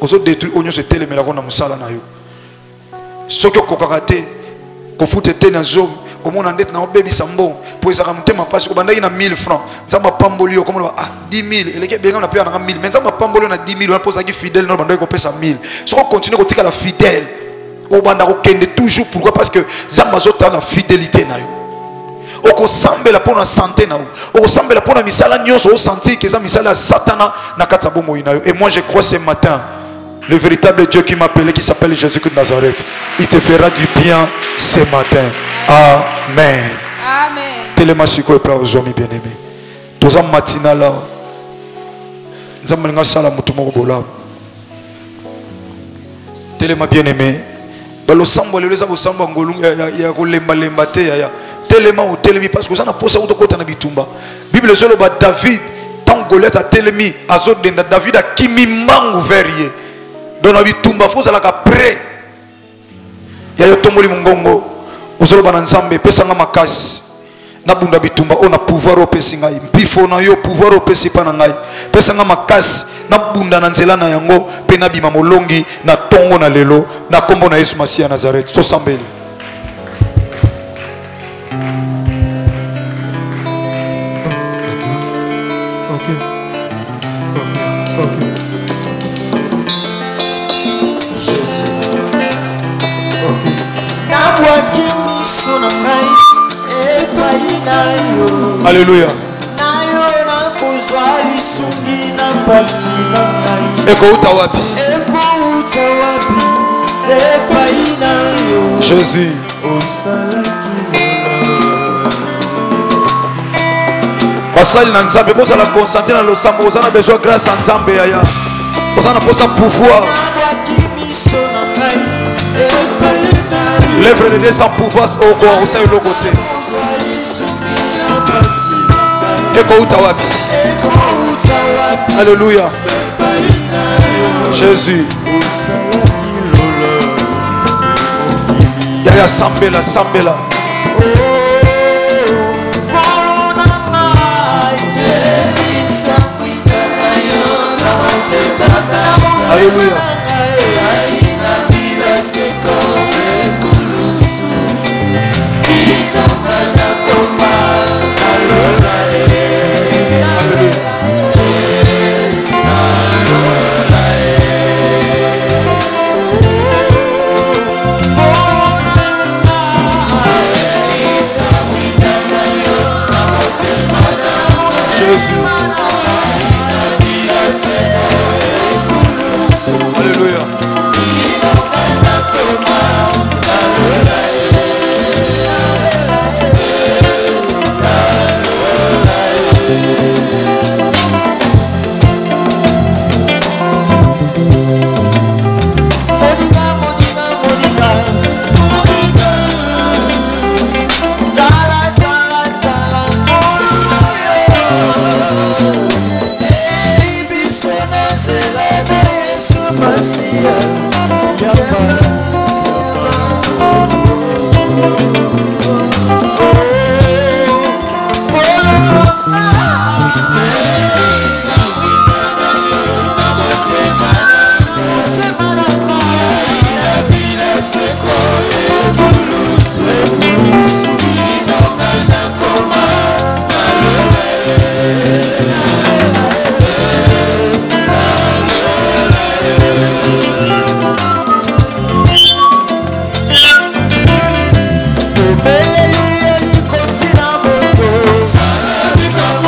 vous êtes détruire, vous êtes télémé la ronde musala na yo. Ce que vous avez vous foutez dans zone, au monde en dette na baby sambo, pour ça ramonter ma passe, vous avez 1000 francs. Ça m'a pambolio comme 10 000. Et les gars, bien on a payé 1000. Mais ça m'a pambolio na 10 000. On pose ça qui fidèle, non, on paye ça 1000. Si on continue à tirer la fidèle, on va toujours. Pourquoi? Parce que ça m'a zoté la fidélité na yo. On semble la pour la santé na yo. On semble la pour la misala nyonso, on sentit que ça misala satana na katabongo ina yo. Et moi je crois ce matin. Le véritable Dieu qui m'a appelé, qui s'appelle Jésus-Christ de Nazareth, il te fera du bien ce matin. Amen. Amen. Tellement siko et aux amis bien-aimés. Tous en matina là, nous avons sala mutumo bola. Tellement bien-aimé. Balo sambo le zabo sambo ngolung ya ko lemba lemba te ya. Tellement au telemi parce que ça n'a pas ça autour na bitumba. Bible solo ba David tant Goliath a telemi azod de David a kimi mangu verrier. Dans la vie tumba faut ça la prêt ya yo tomboli mungongo ozolo bana nzambe pesa nga makasi na bunda bitumba ona pouvoir opesi ngai mpifo na yo pouvoir opesi pa na ngai pesa nga makasi na bunda na nzela na yango pe na bima molongi na tongo na lelo na kombo na Yesu Masia Nazareth to sambeli OK. Alléluia. Jésus. Basali na nzambe boza la concentrer dans le sambo boza na besoin grâce à nzambe yaya boza na posa pouvoir l'œuvre de Dieu sans pouvoir au corps au sein de l'autre côté eko uta wapi alléluia Jésus yaya sambela sambela alléluia Jésus.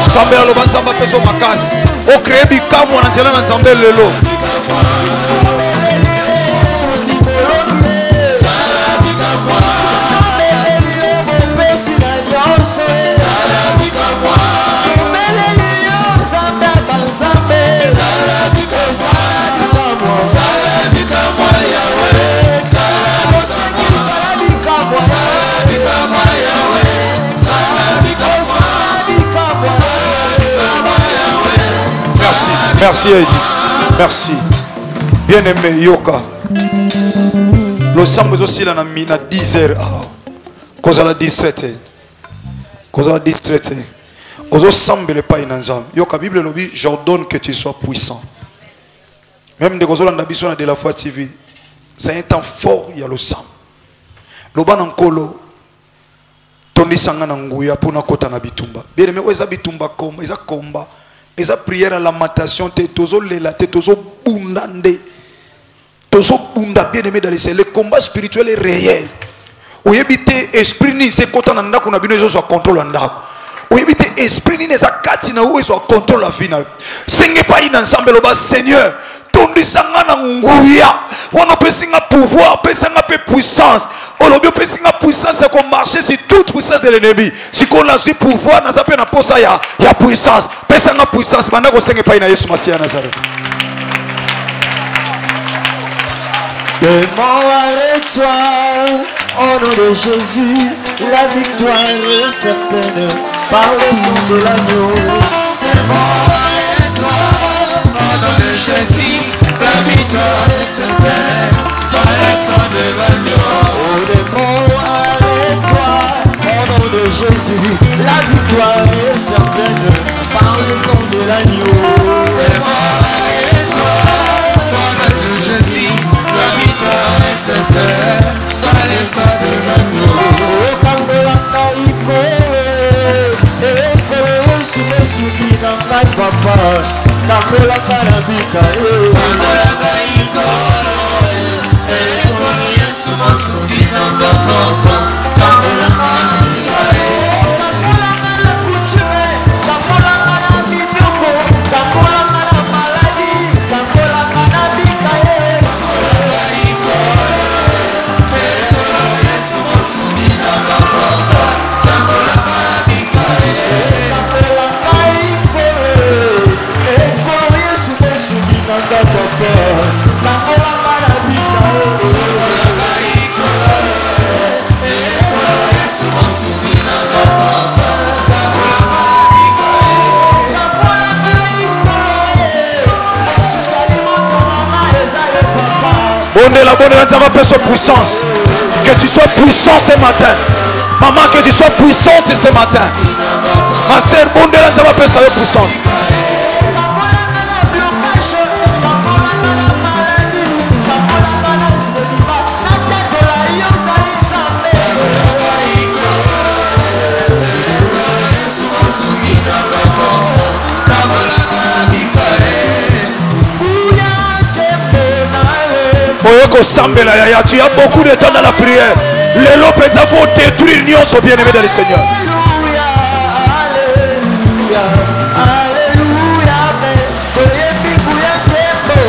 Nzambe aloba nzambe apeso makasi okreye bikamwa na nzela na nzambe lelo Merci Eddie, merci. Bien aimé Yoka. Le samedi aussi là na 10h. Cause la distraite. Cause la distraite. Ozo semble pas inanzam. Yoka Bible lobi, j'ordonne que tu sois puissant. Même de Gozola Nabiso de la foi TV. C'est un temps fort, il y a le sang. Loba nankolo tondi sangana nguya pona kota na bitumba. Bien aimé oza bitumba komba, eza komba. Et sa prière à lamentation, te tozo lela, te tozo bundande, tozo bunda bien aimé dans les cieux. Le combat spirituel est réel. Ou yebite esprit ni se kota nanda kuna bino ezo so contrôle ndako. Ou yebite esprit ni neza kati na ou ezo contrôle la finale. Senge pa ina ensemble loba Seigneur, tondi sangana nguya. Wana pesinga pouvoir, pesinga pe puissance. Olobio pesinga puissance c'est qu'on marcher sur toute puissance de l'ennemi. Si qu'on a su pouvoir, n'a pas na posa ya puissance. Pesinga puissance, maintenant qu'on senge pa ina Yesu Masia Nazareth. Arrête-toi, au nom de Jésus, la victoire est certaine par le sang de l'agneau. Arrête-toi, au nom de Jésus, la victoire est certaine par le sang de l'agneau. Oh démon, arrête-toi, au nom de Jésus, la victoire est certaine par le sang de l'agneau. Démon, arrête-toi, au nom de Jésus, la victoire est certaine par le sang de l'agneau. Oh kangolanga ikolo, ekolo sumosuki na ngai papa, kangolanga na bika Kangolanga ikolo, ekolo Yesu mosuki na ngai papa, kangolanga na bika kangolanga na coutume, kangolanga na minyoko, kangolanga na maladi, kangolanga na bika Yesu. Kangolanga ikolo, ekolo Yesu mosuki na ngai papa, kangolanga na bika Kangolanga ikolo, ekolo Yesu mosuki na ngai papa, kangolanga na bika Kangolanga ikolo, ekolo Yesu mosuki na ngai papa, kangolanga na bika kangolanga ikolo, mosukali moto mama eza yo papa. Bondela, bondela, ça va faire puissance. Que tu sois puissant ce matin. Maman, que tu sois puissant ce matin. Ma soeur, bondela, ça va faire sa puissance. Kangolanga na blocage, kangolanga na maladie, kangolanga na célibat, natatola yo ozali Nzambe. Yesu mosuki na ngai papa, kangolanga na bika Kuya nkembo na yo. Oyoko sambela yaya, tu as beaucoup de temps dans la prière. Les lopes, il faut détruire l'union bien-aimés dans le Seigneur. Alléluia, alléluia, alléluia, mais toyebi kuya nkembo.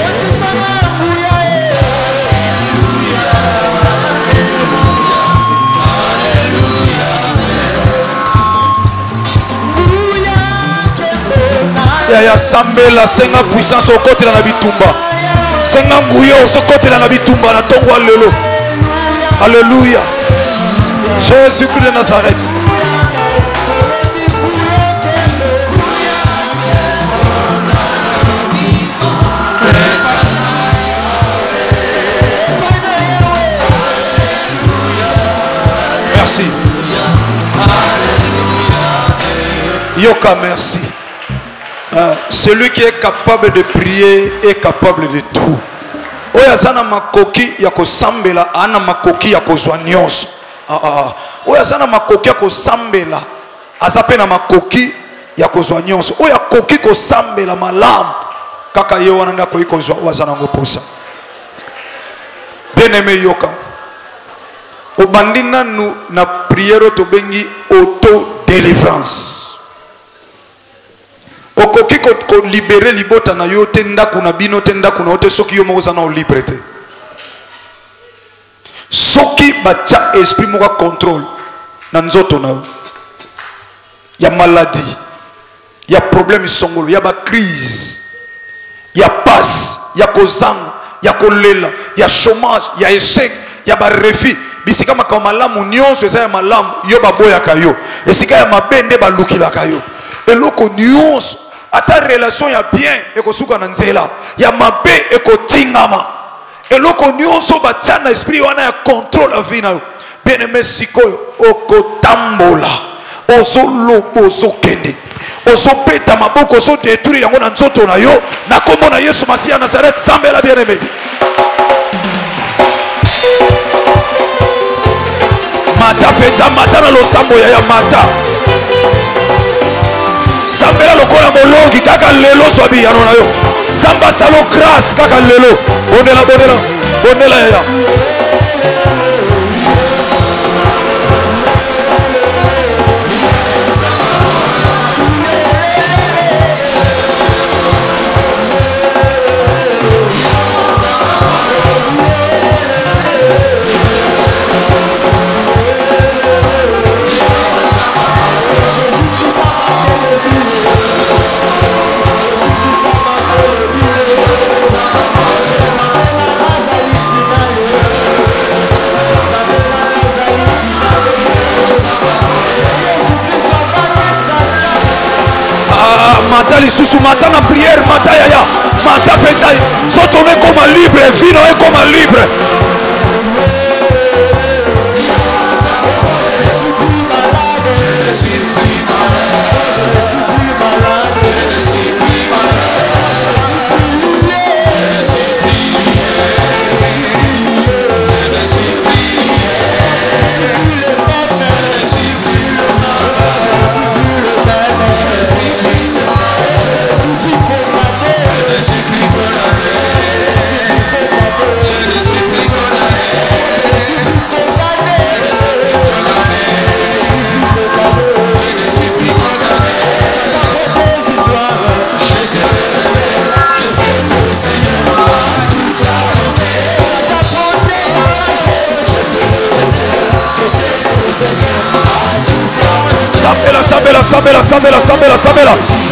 Otisana kuya kuya nkembo na yo. Yaya sambela, senga puissance au côté de la bitumba. Senga nguyo au côté de la bitumba. Na tongo allélo. Alléluia. Jésus-Christ de Nazareth. Merci. Yoka, merci. Celui qui est capable de prier est capable de tout. Oya zana makoki ya kosambela ana makoki ya kozwa nyonso. Oya zana makoki ya kosambela azape na makoki ya kozwa nyonso. Oya koki kosambela malamu kaka ye wana ndako ikozwa oya zana ngoposa. Bien-aimé yoka. Obandina nous na prière to bengi auto délivrance. Okoki ko libérer libota na yo tenda kuna bino tenda kuna ote soki yo moza na liberté. Soki bacha esprit moka contrôle na nzoto na yo. Ya maladie, ya problème songolo, ya ba crise, ya passe, ya kozanga, ya kolela, ya chômage, ya échec, ya ba refus. Bisika makao malamu nyonso eza ya malamu yo baboyaka yo. Esika ya mabende balukilaka yo. Eloko nyonso ata relation ya bien ekosuka na nzela ya mabe ekotingama. Eloko nyonso batia na esprit wana ya contrôle la vie na yo. Bien-aimé sikoyo okotambola ozolobo ozokende ozopeta maboko ozodétruire yango na nzoto na yo na kombo na Yesu Masiya Nazareth. Sambela bien-aimé. Mata peza mata na losambo ya mata. Sambela lokola molongi kaka lelo swabi yano na yo. Zamba salo grâce kaka lelo. Bonela bonela bonela ya. Mata lisusu mata na prière mata yaya mata pensa soto ne comme libre vino est comme libre.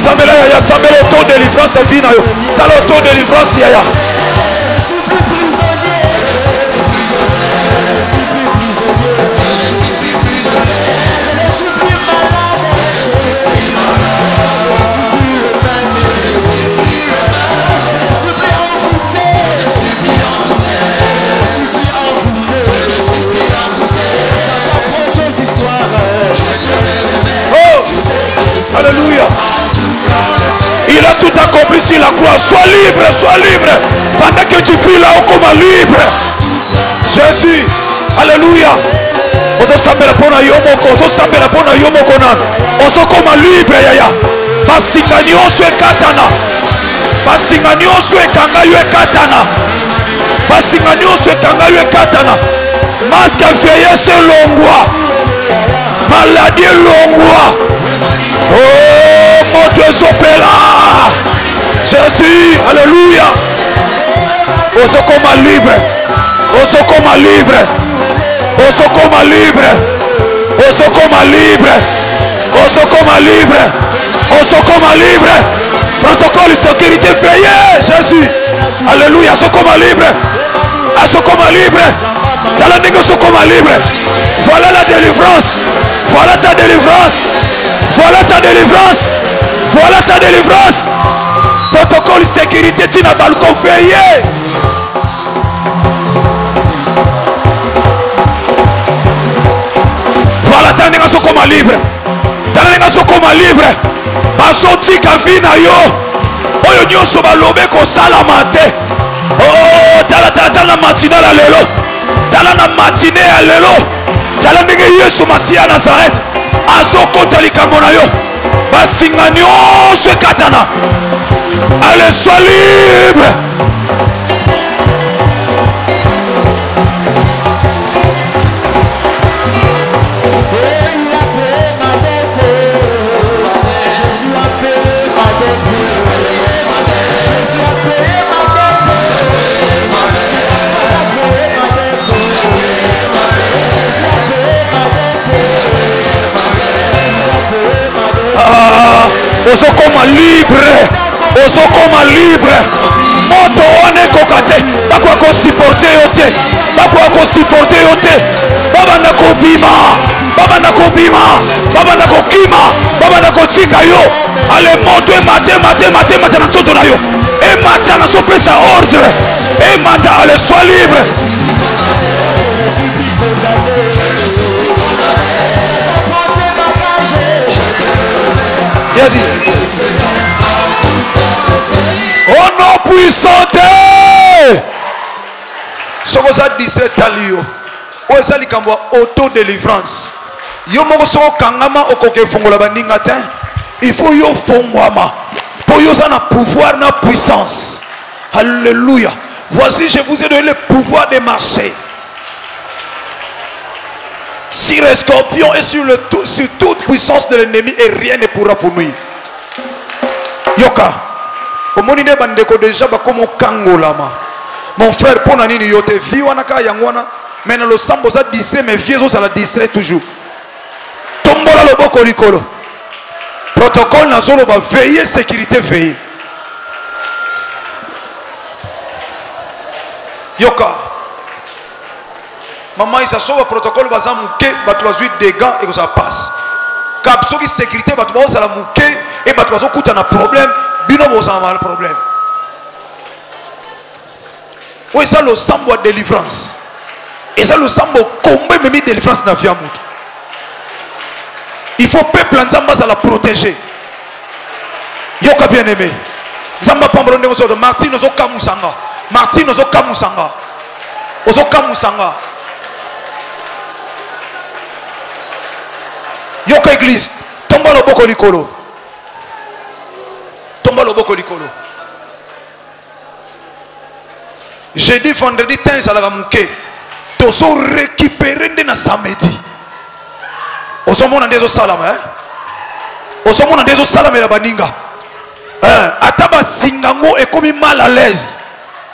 Sambela yaya sambela auto délivrance vina yo. Sala auto délivrance yaya. Alléluia. Il a tout accompli sur la croix. Sois libre, sois libre. Pendant que tu pries là-haut comme libre. Jésus. Alléluia. Ozo sambela pona yomoko. Ozo sambela pona yomoko na. Ozo comme libre yaya. Basinga nyonso ekatana. Basinga nyonso ekanga yo ekatana. Basinga nyonso ekanga yo ekatana. Masque vieillesse longwa. Maladie longwa. Oh, mon Dieu, sopela. Jésus, alléluia. Oso comme libre. Oso comme libre. Oso comme libre. Oso comme libre. Oso comme libre. Oso comme libre. Protocole de sécurité veillé, Jésus. Alléluia, oso comme libre. Oso comme libre. Talandingo oso comme libre. Voilà la délivrance. Voilà ta délivrance. Voilà ta délivrance. Voilà ta délivrance. Protocole de sécurité, tu n'as pas le confié. Voilà ta délivrance comme libre. nazokoma libre bazotika vi na yo oyo nyonso balobe kosalama te. Oh, tala na matinale ya lelo, tala na matine ya lelo, tala ndenge Yesu Masiya Nazareth azokota likambo na yo, basinga nyonso ekatana. Allez, sois libre. Osokoma libre, osokoma libre. Moto wane kokate, bakwa ko supporter yote, bakwa ko supporter yote. Baba na kobima, baba na kobima, baba na kokima, baba na kotika yo. Ale moto mate na soto na yo. E mata na sopesa ordre. E mata ale sois libre. Yes. Oh non puissante. Soko za 17 talio. O ezali kambo auto délivrance. Yo moko soko kangama okoke fongola bandinga te. Il faut yo fongwama. Pour yo ça na pouvoir na puissance. Alléluia. Voici je vous ai donné le pouvoir de marcher sur les scorpions et sur toute puissance de l'ennemi, et rien ne pourra vous nuire. Yoka, omonine bandeko déjà bakomo kangolama. Mon frère, pour nani yote vi wanaka yangwana, mais dans le sambo ça distrait, mais vieux ça la distrait toujours. Tombola loboko likolo. Protocole na zolo ba veiller sécurité veiller. Yoka. Maman, ils sont au protocole, ils sont mouqués, des gants et ça passe. Quand ils sont sécurité, ils sont mouqués et ils ont un problème, ils ont un problème. Oui, ça le sambo de délivrance. Et ça le sambo combat même de délivrance dans la vie. Il faut peuple Nzamba la protéger. Yoka bien aimé. Nzamba pambolonde de Martin ozo kamusanga. Martin ozo kamusanga. Ozo kamusanga. Yoka église, tomba le boko likolo. Tomba le boko likolo. Jeudi, vendredi, temps à la mouké. Tozo récupérer na samedi. Osomona ndezo salama, hein? Osomona ndezo salama la baninga. Ataba singango et comme mal à l'aise.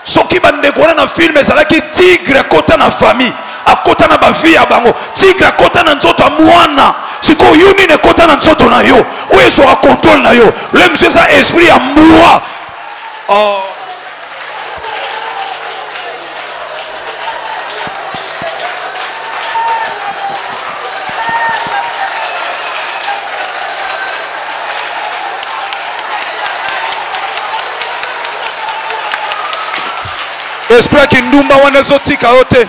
Soki bande kona na film ezalaki tigre kota na famille, akota na ba vie ya bango. Tigre kota na nzoto mwana. Siko yuni ne kota na nzoto na yo. Oyo so a contrôle na yo. Le monsieur ça esprit ya mwa. Oh. Esprit qui ndumba wana zotika yote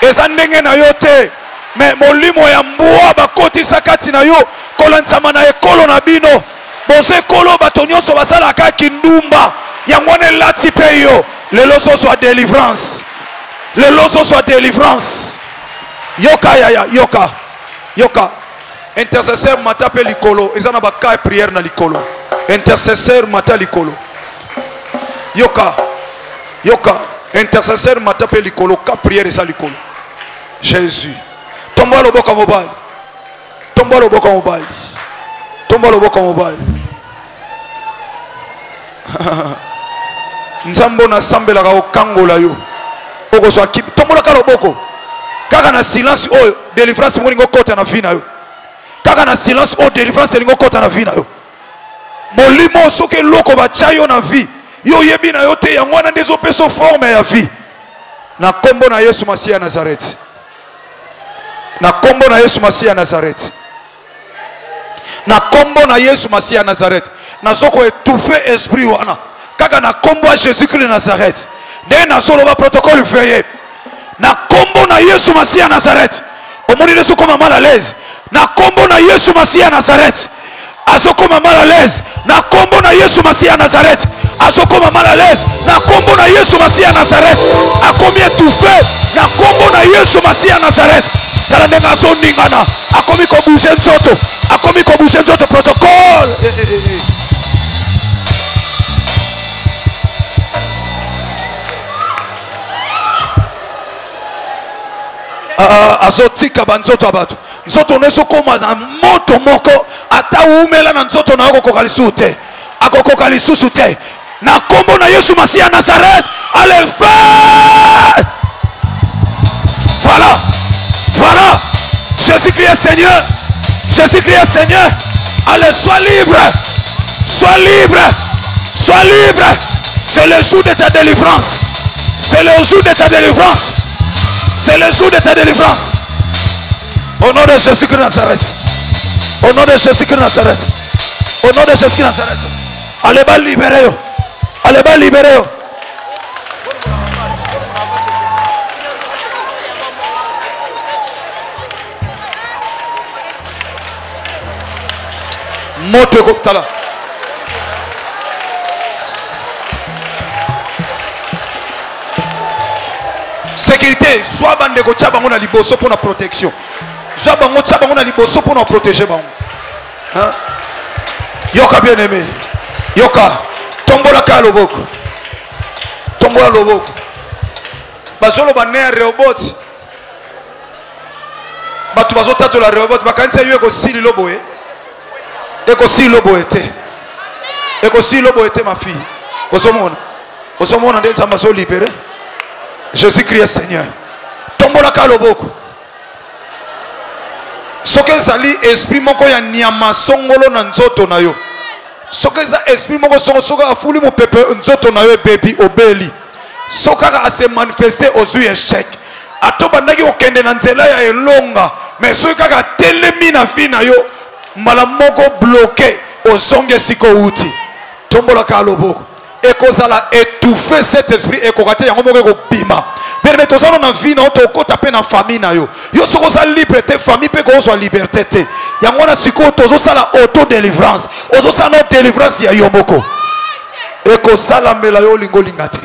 eza ndenge na yote mais molimo ya mbwa bakotisa kati na yo kolansama na ekolo na bino boze kolo bato nyonso basala ka kindumba yango wana elati pe yo lelo so soit délivrance, lelo so soit délivrance. Yoka yaya yoka yoka intercesseur mata pe likolo eza na baka prière na likolo intercesseur mata likolo yoka yoka intercesseur m'a tapé l'icolo, ka prière et ça l'icolo. Jésus. Tomba le boka mobile. Tomba le boka mobile. Tomba le boka mobile. Nzambo na sambela ka okangola yo. Oko so akip. Tomba ka loboko. Kaka na silence oh délivrance mo lingo kota na vie na yo. Kaka na silence oh délivrance lingo kota na vie na yo. Molimo soke loko ba chayo na vie. Yo yebi na yote yango na ndezo peso forme ya vie. Na kombo na Yesu Masiya Nazareth. Na kombo na Yesu Masiya Nazareth. Na kombo na Yesu Masiya Nazareth. Na soko étouffer esprit wana. Kaka na kombo a Jésus-Christ Nazareth. De na solo ba protocole veillé. Na kombo na Yesu Masiya Nazareth. Omoni leso comme mal à l'aise. Na kombo na Yesu Masiya Nazareth. azokoma mal à l'aise na kombo na Yesu Masiya ya Nazareth. Azokoma mal à l'aise na kombo na Yesu Masiya ya Nazareth. Akomi étouffé na kombo na Yesu Masiya ya Nazareth. Tala ndenga azoningana, akomi ko bouger nzoto, akomi ko bouger nzoto protocole. Azotika banzoto abatu. Nzoto neso koma na moto moko ata umela na nzoto na yoko kokalisute. Akoko lisusu te. Na kombo na Yesu Masiya ya Nazareth. Allez faire. Voilà. Voilà. Jésus-Christ est Seigneur. Jésus-Christ est Seigneur. Allez, sois libre. Sois libre. Sois libre. C'est le jour de ta délivrance. C'est le jour de ta délivrance. C'est le jour de ta délivrance. Au nom de Jésus-Christ de Nazareth. Au nom de Jésus-Christ de Nazareth. Au nom de Jésus-Christ de Nazareth. Allez, va libérer. Allez, va libérer. Moto koptala. Sécurité, soit bande ko tchabango na liboso pour la protection. Soit bango tchabango na liboso pour nous protéger bango. Hein? Yoka bien aimé. Yoka, tombola ka loboko. Tombola loboko. Bazolo baner robot. Batu bazota la robot bakanisa yo ko sili lobo e. Eko si lobo ete. Eko si lobo ete ma fille. Osomona. Osomona ndé nzamba so libéré. Jésus-Christ est Seigneur. Tombola ka loboko. Soke zali esprit moko ya nyama songolo na nzoto na yo. Soke za esprit moko soka afuli mo pepe nzoto na yo baby obeli. Soka ka se manifester aux échec. Atoba ndaki okende na nzela ya elonga. Mais soka ka telemi na vie na yo. Malamoko bloqué au songe siko uti. Tombola ka loboko. Ekozala étouffer cet esprit ekokate yango moko ko bima. Permet to sala na vie na to kota pe na famille na yo. Yo soko za liberté famille pe ko so liberté te. Yango na siko tozo sala auto délivrance. Ozo sala délivrance ya yo moko. Ekozala mela yo lingo lingate.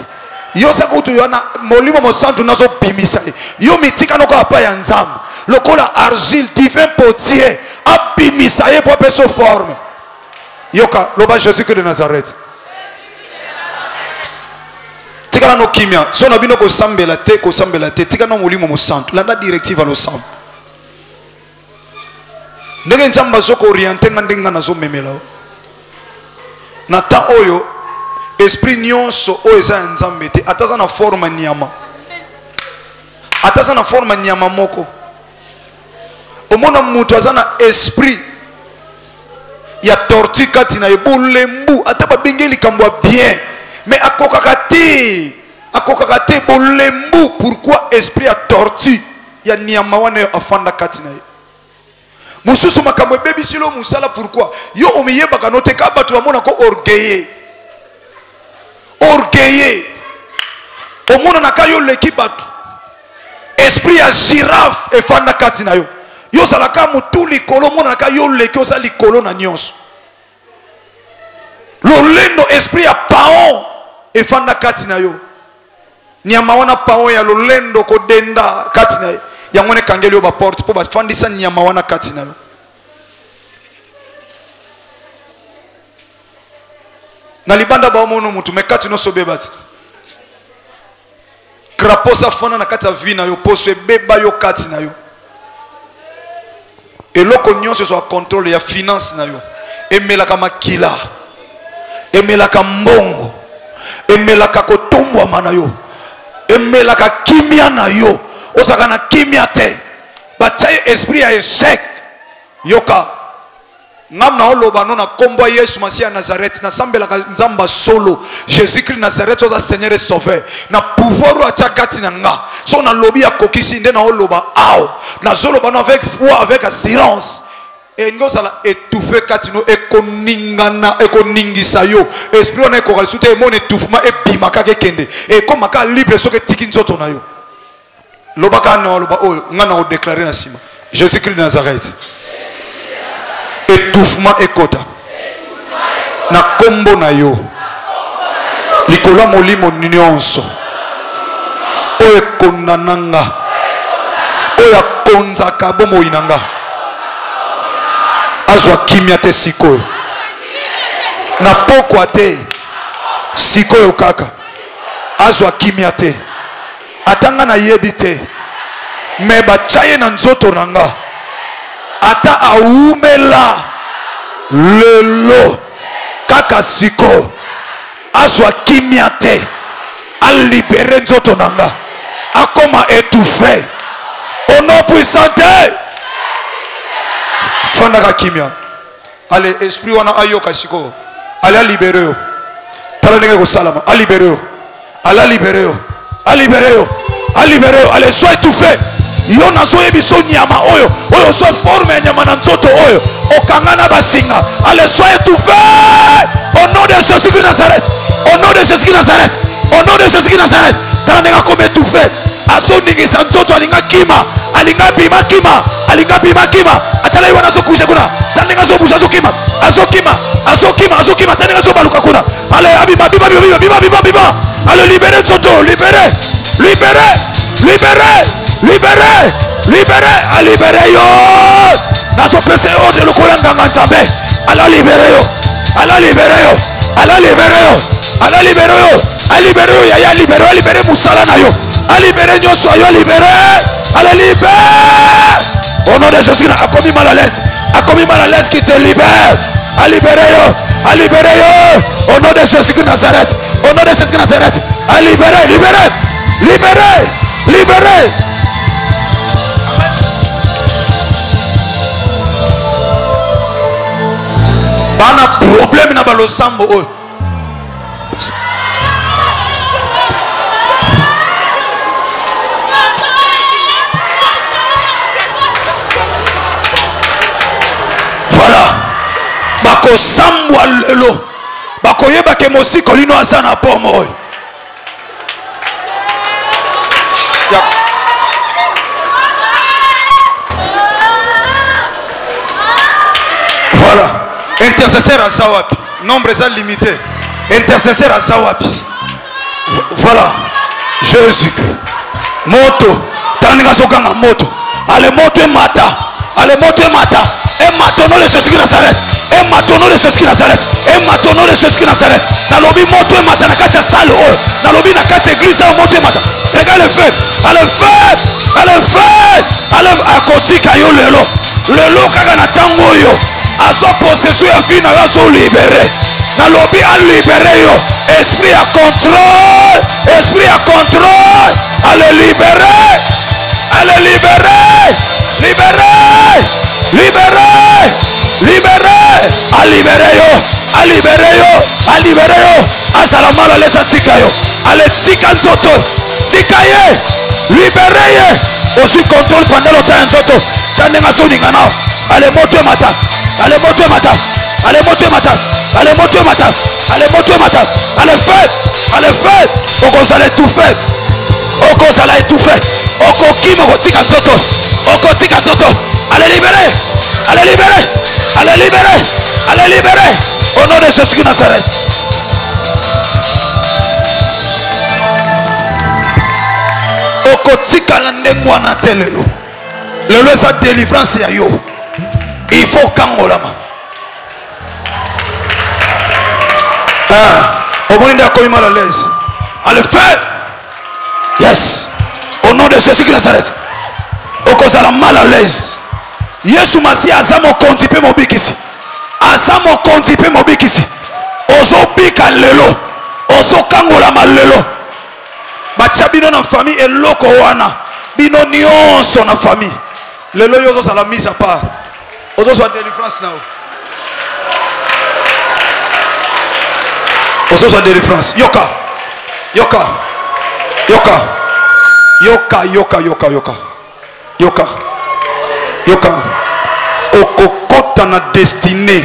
Yo sakutu yo na molimo mo santu nazo bimisa. Yo mitika noko apa ya nzambe. Lokola argile divin potier. Abimisaye pour appeler sa forme. Yoka, loba Jésus-Christ de Nazareth. Tika no kimia. So na bino ko sambela te. Tika no molimo mo santo. Landa directive alo sam. Ndenge nzamba soko orienter ndenga na zo memela. Na ta oyo esprit nyonso o eza nzambe te. Ataza na forme nyama. Ataza na forme nyama moko. Omona mutu azana esprit ya tortue kati na ebolembu ataba bengeli kambwa bien mais akokakate bolembu. Pourquoi esprit ya tortue ya nyama wana afanda kati na ye mususu makambo bebi silo musala. Pourquoi yo omiyeba kanote ka batu bamona ko orgueillé omona nakayo leki batu esprit ya girafe efanda kati na yo. Yo salaka mutu likolo mona ka yo leki osa likolo na nyonso. Lolendo esprit ya paon efanda kati na yo. Nyama wana paon ya lolendo ko denda kati na yo. Yango ne kangeli yo ba porte po ba fandisa nyama wana kati na yo. Na libanda ba mono mutu mekati no sobebati. Kraposa fana na kati ya vina yo poso beba yo kati na yo. Et l'oko nyonso soit contrôle ya finance na yo. Emelaka makila. Emelaka mbongo. Emelaka kotumbwa mana yo. Emelaka kimia na yo. Osaka na kimia te. Bachaye esprit ya échec. Yoka. Ngam na oloba no na kombo Yesu Masiya ya Nazareth na sambelaka nzamba solo Jésus-Christ Nazareth oza Seigneur et Sauveur na pouvoir wa chakati na nga so na lobi ya kokisi nde na oloba ao na zoloba no avec foi avec assurance et ngoza la étouffer kati no ekoningana ekoningisa yo esprit on ekokali sute mon étouffement et bimaka kende et comme ka libre so ke tiki nzoto na yo loba ka na loba o ngana o déclarer na sima Jésus-Christ Nazareth étouffement et quota. na kombo na yo likolo molimo nyonso oyo ekondananga oyo akonzaka bomoi na nga azwa kimia te sikoyo na pokwa te sikoyo kaka azwa kimia te atanga na yebi te me bachaye na nzoto na nga ata aumela lelo kaka siko azwa kimia te alibere nzoto na nga akoma étouffé au nom puissant de fandaka kimia ale esprit wana ayoka siko ale libere yo tala ndenge kosalama alibere yo ala libere yo alibere yo alibere yo ale sois étouffé yo nazoyebi so nyama oyo oyo so forme ya nyama na nzoto oyo okangana basinga ale sois étouffé au nom de Jésus de Nazareth au nom de Jésus de Nazareth au nom de Jésus de Nazareth tala ndenge comme étouffé azoningisa nzoto alinga kima alinga bima kima alinga bima kima atala iwana azokusha kuna tala ndenge azobusha azokima azokima azokima azokima tala ndenge azobaluka kuna ale abima bima bima bima bima bima ale libere nzoto libere libere libere libere libere alibere yo nazopesa yo de lokola nganga nzambe ala libere yo ala libere yo ala libere yo ala libere yo alibere yo yaya libere alibere musala na yo alibere nyonso yo libere ala libere au nom de Jésus a commis mal à l'aise qui te libère alibere yo au nom de Jésus de Nazareth au nom de Jésus de Nazareth alibere libere libere libere bana problème na balosambo oyo voilà bakosambwa lelo bakoyeba ke mosiko lino aza na pomo oyo voilà intercesseur à Zawapi nombre est limité intercesseur à Zawapi voilà Jésus moto taninga sokanga moto ale moto mata ale moto mata et maintenant le Jésus de Nazareth et maintenant le Jésus de Nazareth et maintenant le Jésus de Nazareth nalobi moto mata na kati ya salle oyo nalobi na kati ya église au moto mata regarde le feu ale feu ale feu ale akotika yo lelo lelo kaka na tango oyo azo possession ya vie na yo azo libere nalobi alibere yo esprit à contrôle ale libere libere alibere yo azala mala lesa tika yo ale tika nzoto tika ye libere ye aussi contrôle pendant le temps nzoto tandenga soninga nao ale moto mata ale moto mata ale moto mata ale moto mata ale moto mata ale fait okozala étouffé okozala étouffé okokima kotika nzoto okotika nzoto ale libere ale libere ale libere ale libere au nom de Jésus de Nazareth okotika na ndenge wana te lelo lelo eza délivrance ya yo il faut kangolama omoni nde akomi mal à l'aise ale faire yes au nom de Jésus de Nazareth okozala mal à l'aise Yesu Masiya aza mokonzi mpe mobikisi aza mokonzi mpe mobikisi ozobika lelo ozokangolama lelo batia bino na famille eloko wana bino nyonso na famille lelo yo ozozala mise à part ozozwa délivrance nao ozozwa délivrance yoka yoka yoka yoka yoka yoka yoka yoka yoka okokota na destinée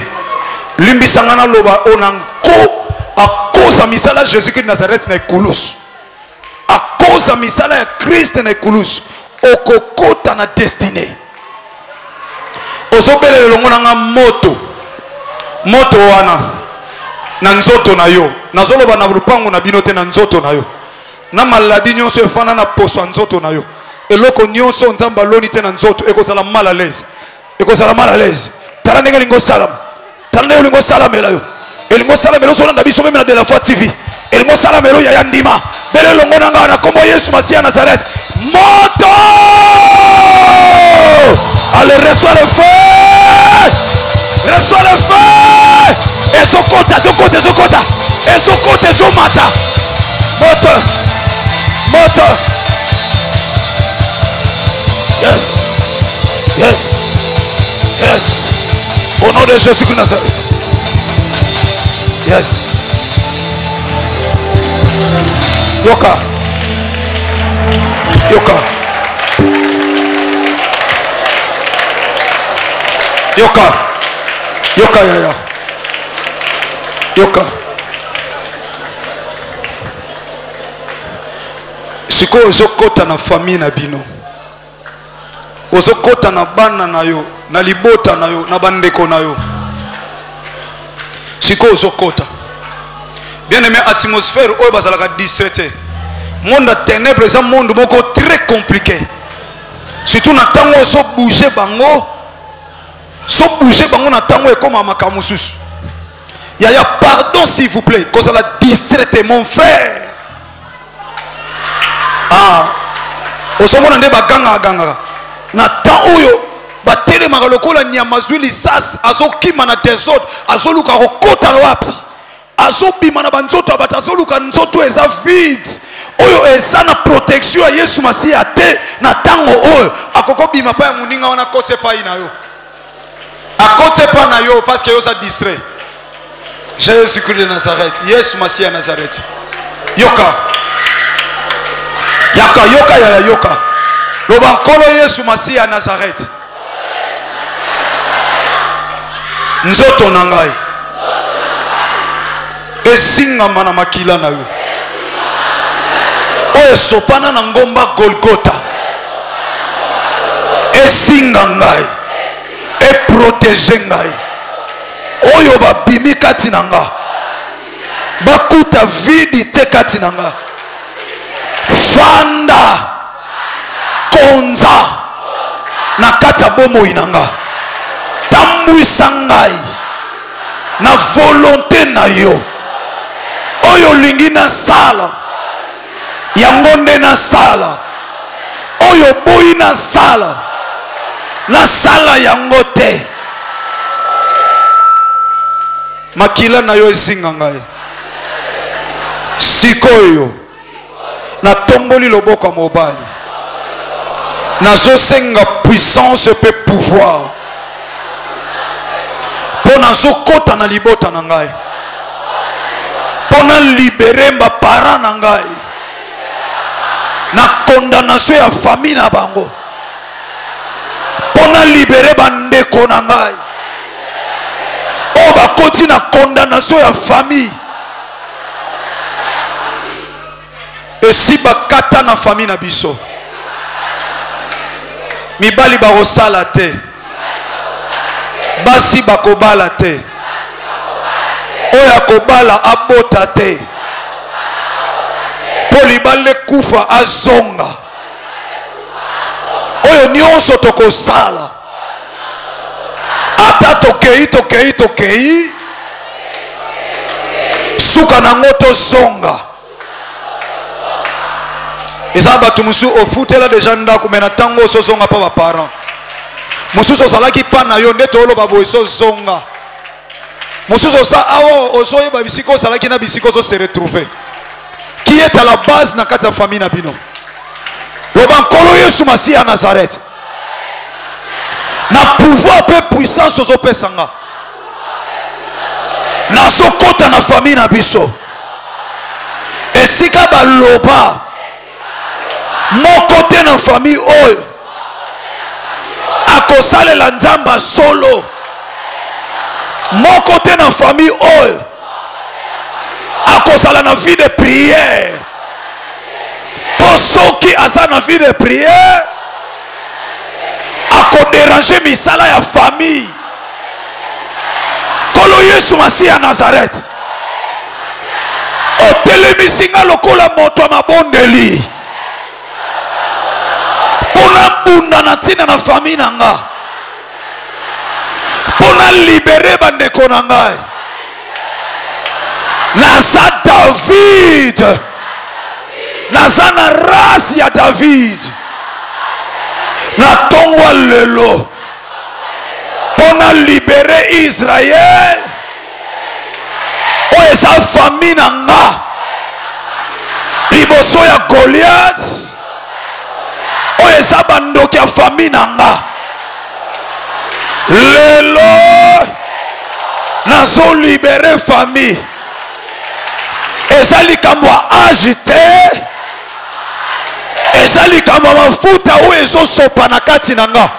limbisanga na loba onanko akoza misala Jésus Christ Nazareth na ekulusu akoza misala ya Christ na ekulusu okokota na destinée ozobelele longo nanga moto wana na nzoto na yo nazoloba na lupango na bino te na nzoto na yo na maladi nyonso efana na poso nzoto na yo eloko nyonso nzamba loni te na nzoto ekozala mal à l'aise tala ndenge lingo salam tala ndenge lingo salamela yo elingo salamela so na biso meme na de la foi TV elingo salamela ya ndima bele longo na ngana kombo Yesu Masia Nazareth moto allez reçois le feu ezokota ezomata moto yes au nom de Jésus de Nazareth yes yoka yaya yoka sikoyo ozokota na famille na bino ozokota na bana na yo na libota na yo na bandeko na yo sikoyo ozokota bien aimé atmosphère oyo bazalaka distraité monde à ténèbres eza monde moko très compliqué surtout na tango so bouger bango na tango ekoma makambo mosusu yaya pardon s'il vous plaît kozala distraité mon frère ozomona nde bagangaka na temps oyo batelemaka lokola nyama zwi lisasi azokima na désordre azoluka kokota wapi azobima na banzoto ya bato azoluka nzoto eza vide oyo eza na protection ya Yesu Masia te na tango oyo akokobima pa ya moninga wana kote epai na yo akote epai na yo parce que yo za distrait Jésus-Christ de Nazareth Yesu Masia Nazareth yoka loba nkolo Yesu Masia Nazareth nzoto na ngai esingama na makila na yo oyo esopana na ngomba Golgotha esinga ngai eprotege ngai oyo babimi kati na nga bakuta vidi te kati na nga fanda konza na kati ya bomoi na nga tambwisa ngai na volonté na yo oyo lingi na sala yango nde na sala oyo boyi na sala yango te makila na yo esinga ngai sikoyo na tomboli loboko mobali nazosenga puissance pe pouvoir po nazokota na libota na ngai po na libere bapara na ngai na condamnation ya famille na bango po na libere bandeko na ngai o bakoti na condamnation ya famille esi bakata na famille na biso mibali bakosala te basi bakobala te oyo akobala abota te po libala kufa azonga oyo nyonso tokosala ata tokei suka nango tozonga eza bato mosusu ofutela deja ndako me na ntango osozonga mpa baparent mosusu ozalaki mpa na yo nde tooloba boye sozonga mosusu osa awa ozoyeba bisika ozalaki na bisika ozose retrouve qui est à la base na kati ya famille na bino loba nkolo Yesu Masia Nazareth na pouvoir pe puissance ozopesa nga nazokota na famille na biso esika baloba moko te na famille oyo akosalela nzamba solo moko te na famille oyo akozala na vie de prière po soki aza na vie de prière akodéranger misala ya famille kolo Yesu Masia Nazareth otelemisinga lokola moto ya mabondeli mpona bunda na ntina na famille na nga mpona libere bandeko na ngai naza David naza na race ya David natongwa lelo mpona libere Israel oyo eza famille na nga liboso ya Goliath oyo eza bandoki ya famille na nga lelo nazo libere famille eza likambo ya age te eza likambo ya mafuta oyo ezosopa na kati na nga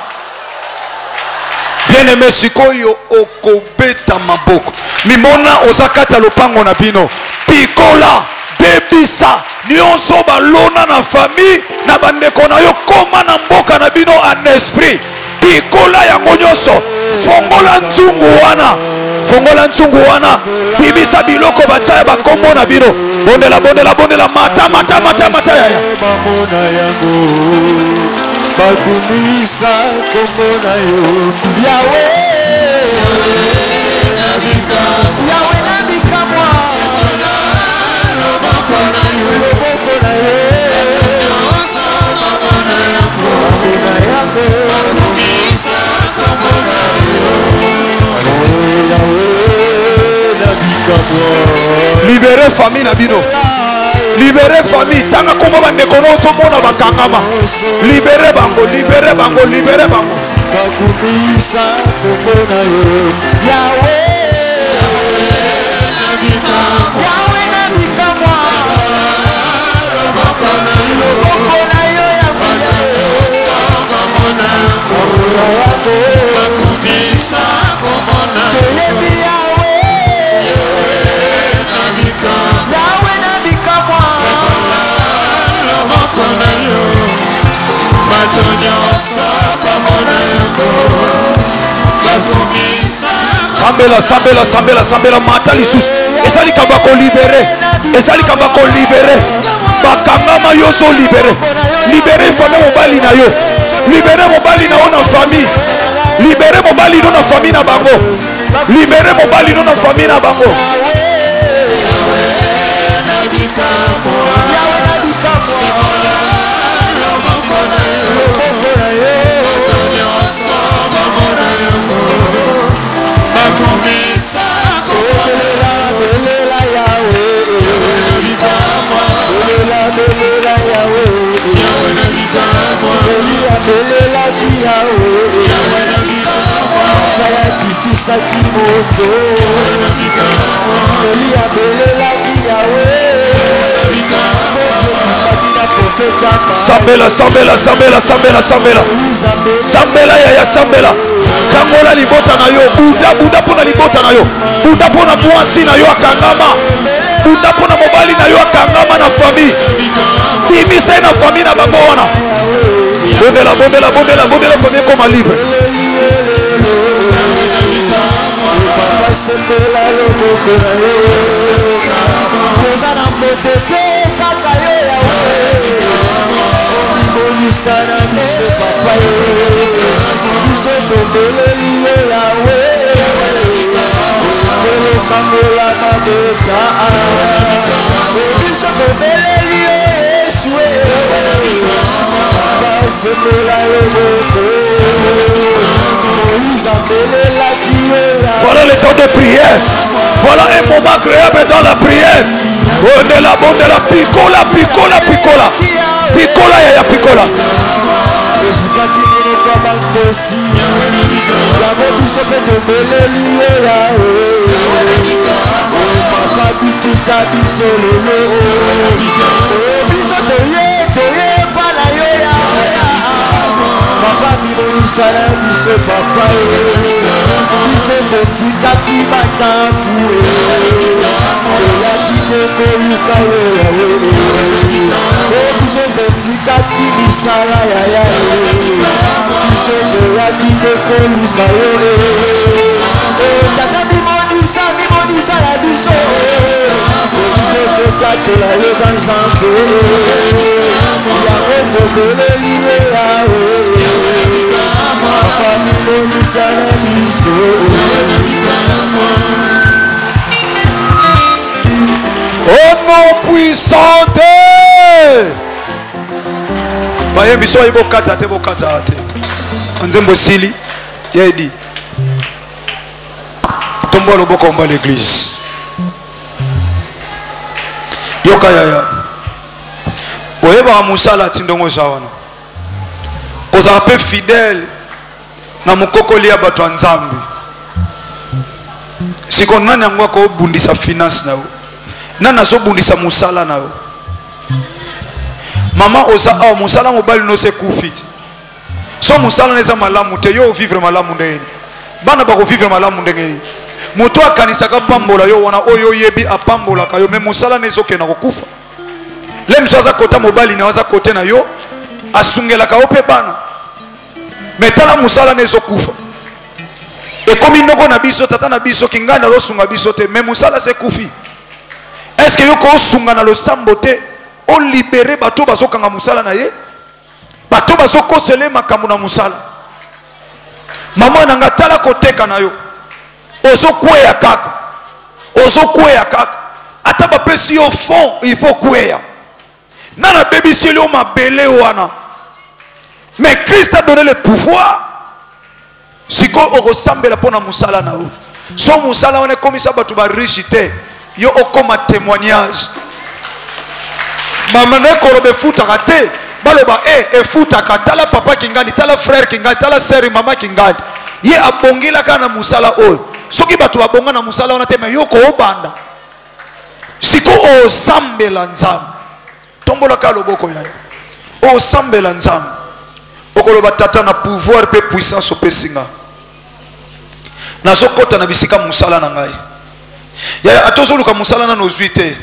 bien aimé sikoyo okobeta maboko mimona oza kati ya lopango na bino pikola bebisa nyonso balona na famille na bandeko na yo koma na mboka na bino en esprit pikola yango nyonso fongola nzungu wana bibisa biloko batya bakombo na bino bondela mata yaya bakumisa kombo na yo Yahweh nabika mwa loboko na yo bakumisa kombo na yo Yahweh nabika mwa libere famille na bino libere famille tanga kombo bandeko ozomona bakangama libere bango bakumisa kombo na yo Yahweh nabika mwa loboko na yo ya bakumisa kombo na yo toyebi Yahweh nabika mwa loboko na yo bato nyonso komona yango bakumisa sambela mata lisusu eza likambo ya kolibere bakangama yo so libere famille mobali na yo libere mobali na yo na famille libere mobali no na famille na bango libere mobali no na famille na bango Saki moto Eliabelelaki Yahweh sambela yaya sambela kangola libota na yo buda pona libota na yo buda pona mwasi na yo akangama buda pona mobali na yo akangama na famille bimisa na famille na bango wana bondela famille koma libre sepela loboko na yo koza na mbote te kaka yo Yahweh omonisa na biso papa yo biso tobeleli yo Yahweh kolokangola mabota biso tobeleli yo Yesu sepela loboko voilà le temps de prière. Voilà un moment agréable dans la prière. Bondela pikola yaya pikola papa bimonisala biso papa biso totikaki batambu toyaki te koluka yo yawe biso totikaki misala yaya biso toyaki te koluka yo tata bimonisala biso biso Au nom puissant de Baye biso ibokata te bokata te. Nzembo sili yedi. Tombo lo bokomba l'église. Yoka yaya. Oyeba musala tindongo zawana. Oza pe fidèle na mukokoli ya bato nzambe. Siko nani angwa ko bundisa finance na wo. Nana zo bundisa musala na wo. Maman oza a musala mobali no se kufiti. So musala neza malamu te yo vivre malamu ndeni. Bana ba ko vivre malamu ndeni. Moto akanisa ka pambola yo wana oyo yebi apambola ka yo me musala nezo ke na kokufa. Le msoza kota mobali na waza kote na yo asungela ka ope bana. Metala musala nezo kufa. E komi ndoko na biso tata na biso kinganda lo sunga biso te me musala se kufi. Est-ce que yo ko sunga na lo sambote o libérer bato bazokanga musala na ye? Bato bazokosele makambo na musala. Mama nanga tala koteka na yo. Ozo kweya kaka. Ozo kweya kaka. Ata ba pesi yo fond, il faut kweya. Nana baby si le ma belé wana. Mais Christ a donné le pouvoir. Siko okosambela pona musala na yo. So musala wana komi sa bato ba richité. Yo okoma témoignage. Maman ne kolobe futa kate. Baloba e futa katala papa kingandi, tala frère kingandi, tala sœur mama kingandi. Ye abongila kana musala oyo. Soki bato abonga na musala wana te me yo ko obanda. Siko o sambela nzambe. Tombola ka loboko yayo. O sambela nzambe. Okoloba tata na pouvoir pe puissance opesinga. Nazokota na bisika musala na ngai. Ya atozoluka musala na nozuite.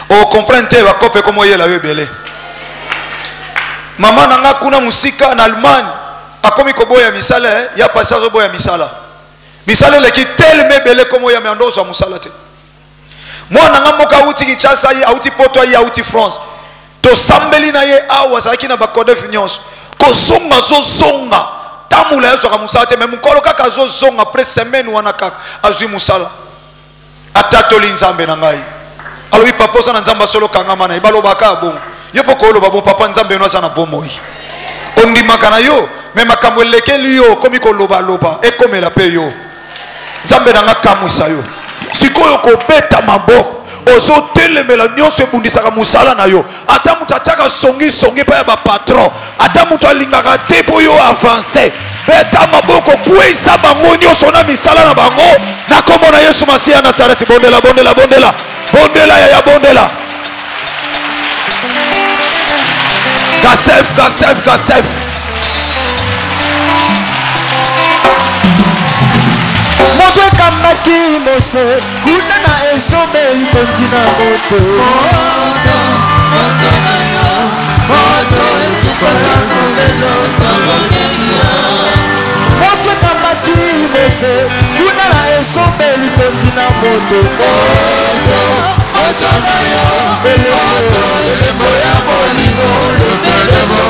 O comprendre ba kope komo yela yo belé. Mama nanga kuna musika na Allemagne akomi koboya misala ya passazo boya misala. Misala leki telme belé komo ya meandozo musala te. Mwana nga moka uti Kinshasa yi auti Poto yi auti France. To sambeli na ye awa zaki na bakode nyonso. Ko zonga zo zonga. Tamula yeso ka musala te me mukolo kaka zo zonga après semaine wana kaka azui musala. Atatoli nzambe na ngai. Alobi papa sana nzamba solo kangama na ibalo baka bon. Yopo ko lo babo papa nzambe no sana bomoi. Ondi makana yo me makambo lekeli yo komi ko loba loba e komela pe yo. Nzambe na nga kamwisa yo. Sikoyo ko beta maboko ozo telemela nyonso ebundisaka musala na yo ata mutu ataka songi pa ya ba patron ata mutu alingaka te po yo avancer beta maboko kwesa bango nyonso na misala na bango na kombo na Yesu Masiya Nazareti. Bondela bondela bondela bondela ya bondela gasef gasef gasef moto kamaki mose kuna na esombe ikontina moto moto na yo moto etupata kombelo tamonelia moto kamaki mose kuna na esombe ikontina moto moto na yo moto elembo ya bolimo lefelebo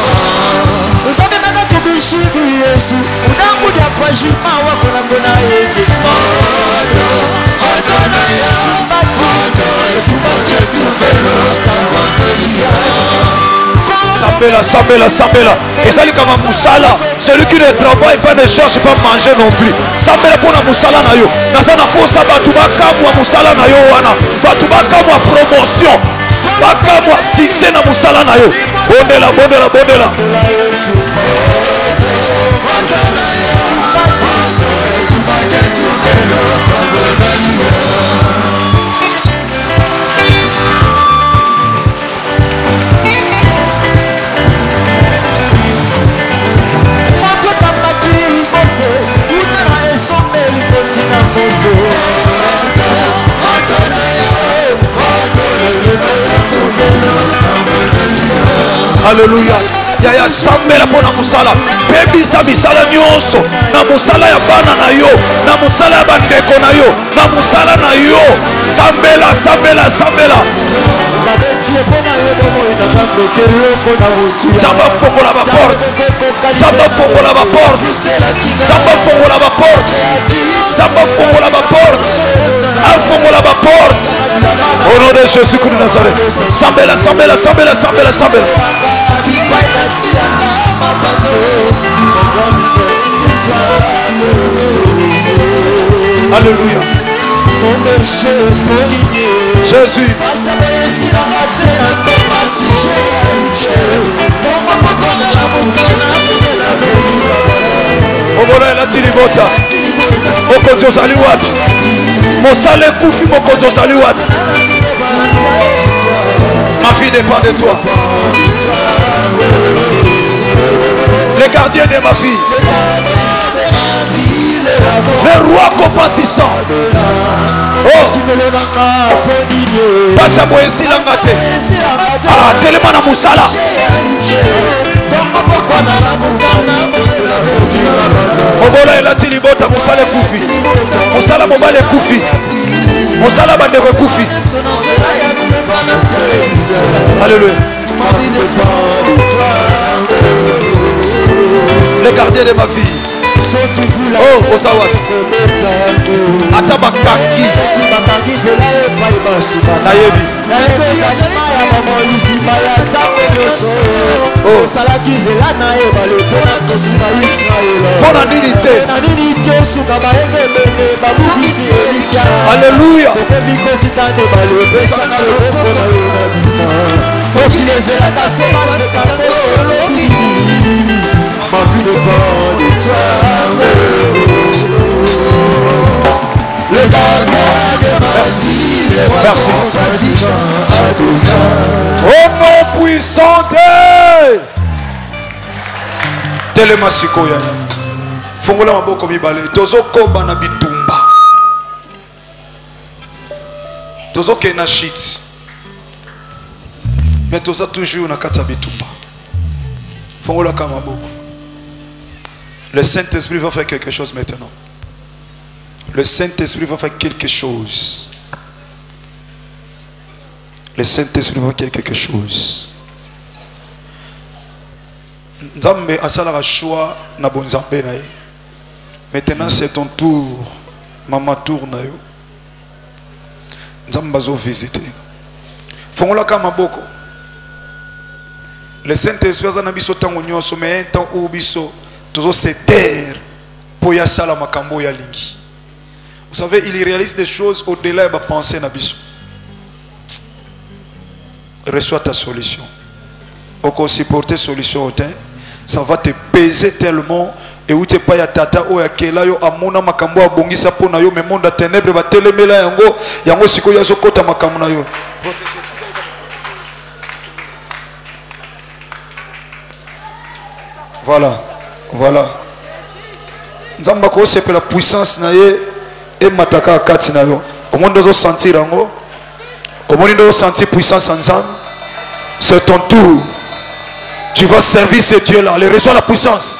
usabe maka tubishibi Yesu unangu dia pajima wako na mbona yeke moto moto na yo moto etupate tumbelo tamonelia Sambela, Sambela, Sambela. Et ça, comme un moussala. Celui qui ne travaille pas ne cherche pas à manger non plus. Sambela pour la moussala na yo. Nazana pour ça, batubaka moi moussala na yo wana. Batubaka moi promotion. Baka moi succès na moussala na yo. Bondela, bondela, bondela. Alléluia. yaya sambela mpo na mosala bebisa misala nyonso na mosala ya bana na yo na mosala ya bandeko na yo na mosala na yo sambela sambela sambela Samba fongola ba porte Samba fongola ba porte Samba fongola ba porte Samba fongola ba porte Fongola ba porte au nom de Jésus de Nazareth. Sambela sambela sambela sambela sambela. Alléluia. Jésus. Obola la tilibota. Okojo saliwat. Mosale koufi mokojo saliwat. Ma vie dépend de toi. Le gardien de ma vie. Le roi compatissant. Oh, passe à moi ici la matin. Ah, tellement na musala. Obola la tilibota musala koufi. Musala mobile koufi. Musala bande koufi. Alléluia. Le gardien de ma vie. Oh, Osawat. Atabakangi. Nayebi. Oh. Bonne dignité. Alléluia. Le gardien de ma vie, merci. Au nom puissant de Telemasiko yaya. Fongola maboko mibale. Tozo koba na bitumba. Tozo ke na shit. Mais tozo toujours na kata bitumba. Fongola kama maboko. Le Saint-Esprit va faire quelque chose maintenant. Le Saint-Esprit va faire quelque chose. Le Saint-Esprit va faire quelque chose. Nzambe asala choix na bonzambe na ye. Maintenant c'est ton tour. Mama tour na yo. Nzambe bazo visiter. Fongola kama boko. Le Saint-Esprit azana biso tango nyonso mais un temps où biso tozo se taire pour ya sala makambo ya lingi. Vous savez, il réalise des choses au-delà de la pensée nabiso. Reçois ta solution. Au supporter solution, ça va te peser tellement. Et où tu pas ya tata ou ya kela yo amona makambo abongisa pona yo mais monde ténèbres ba telemela yango yango siko ya zokota makambo na yo. Voilà, voilà. Nzamba ko c'est la puissance na ye. Et mataka kati na yo. Au monde doit sentir yango. Au monde doit sentir puissance ensemble. C'est ton tour. Tu vas servir ce Dieu là. Il reçoit la puissance.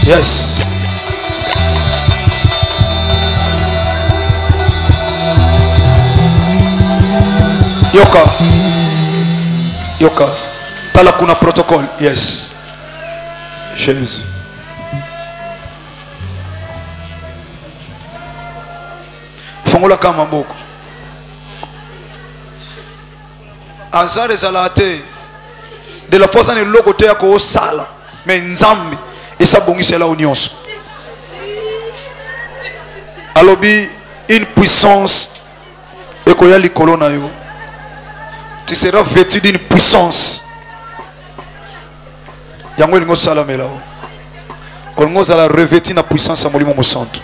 Yes. Yoka. Yoka. Tala kuna protocole. Yes. Jésus. Fongola kama mboko. Azar ezalate. De la force ne loko te yako osala. Mais nzambi esa bongisela onyonso. Alobi une puissance ekoya likolo na yo. Tu seras vêtu d'une puissance. Yango elingo sala melao. Olingo zala revêtu na puissance ya molimo mosantu.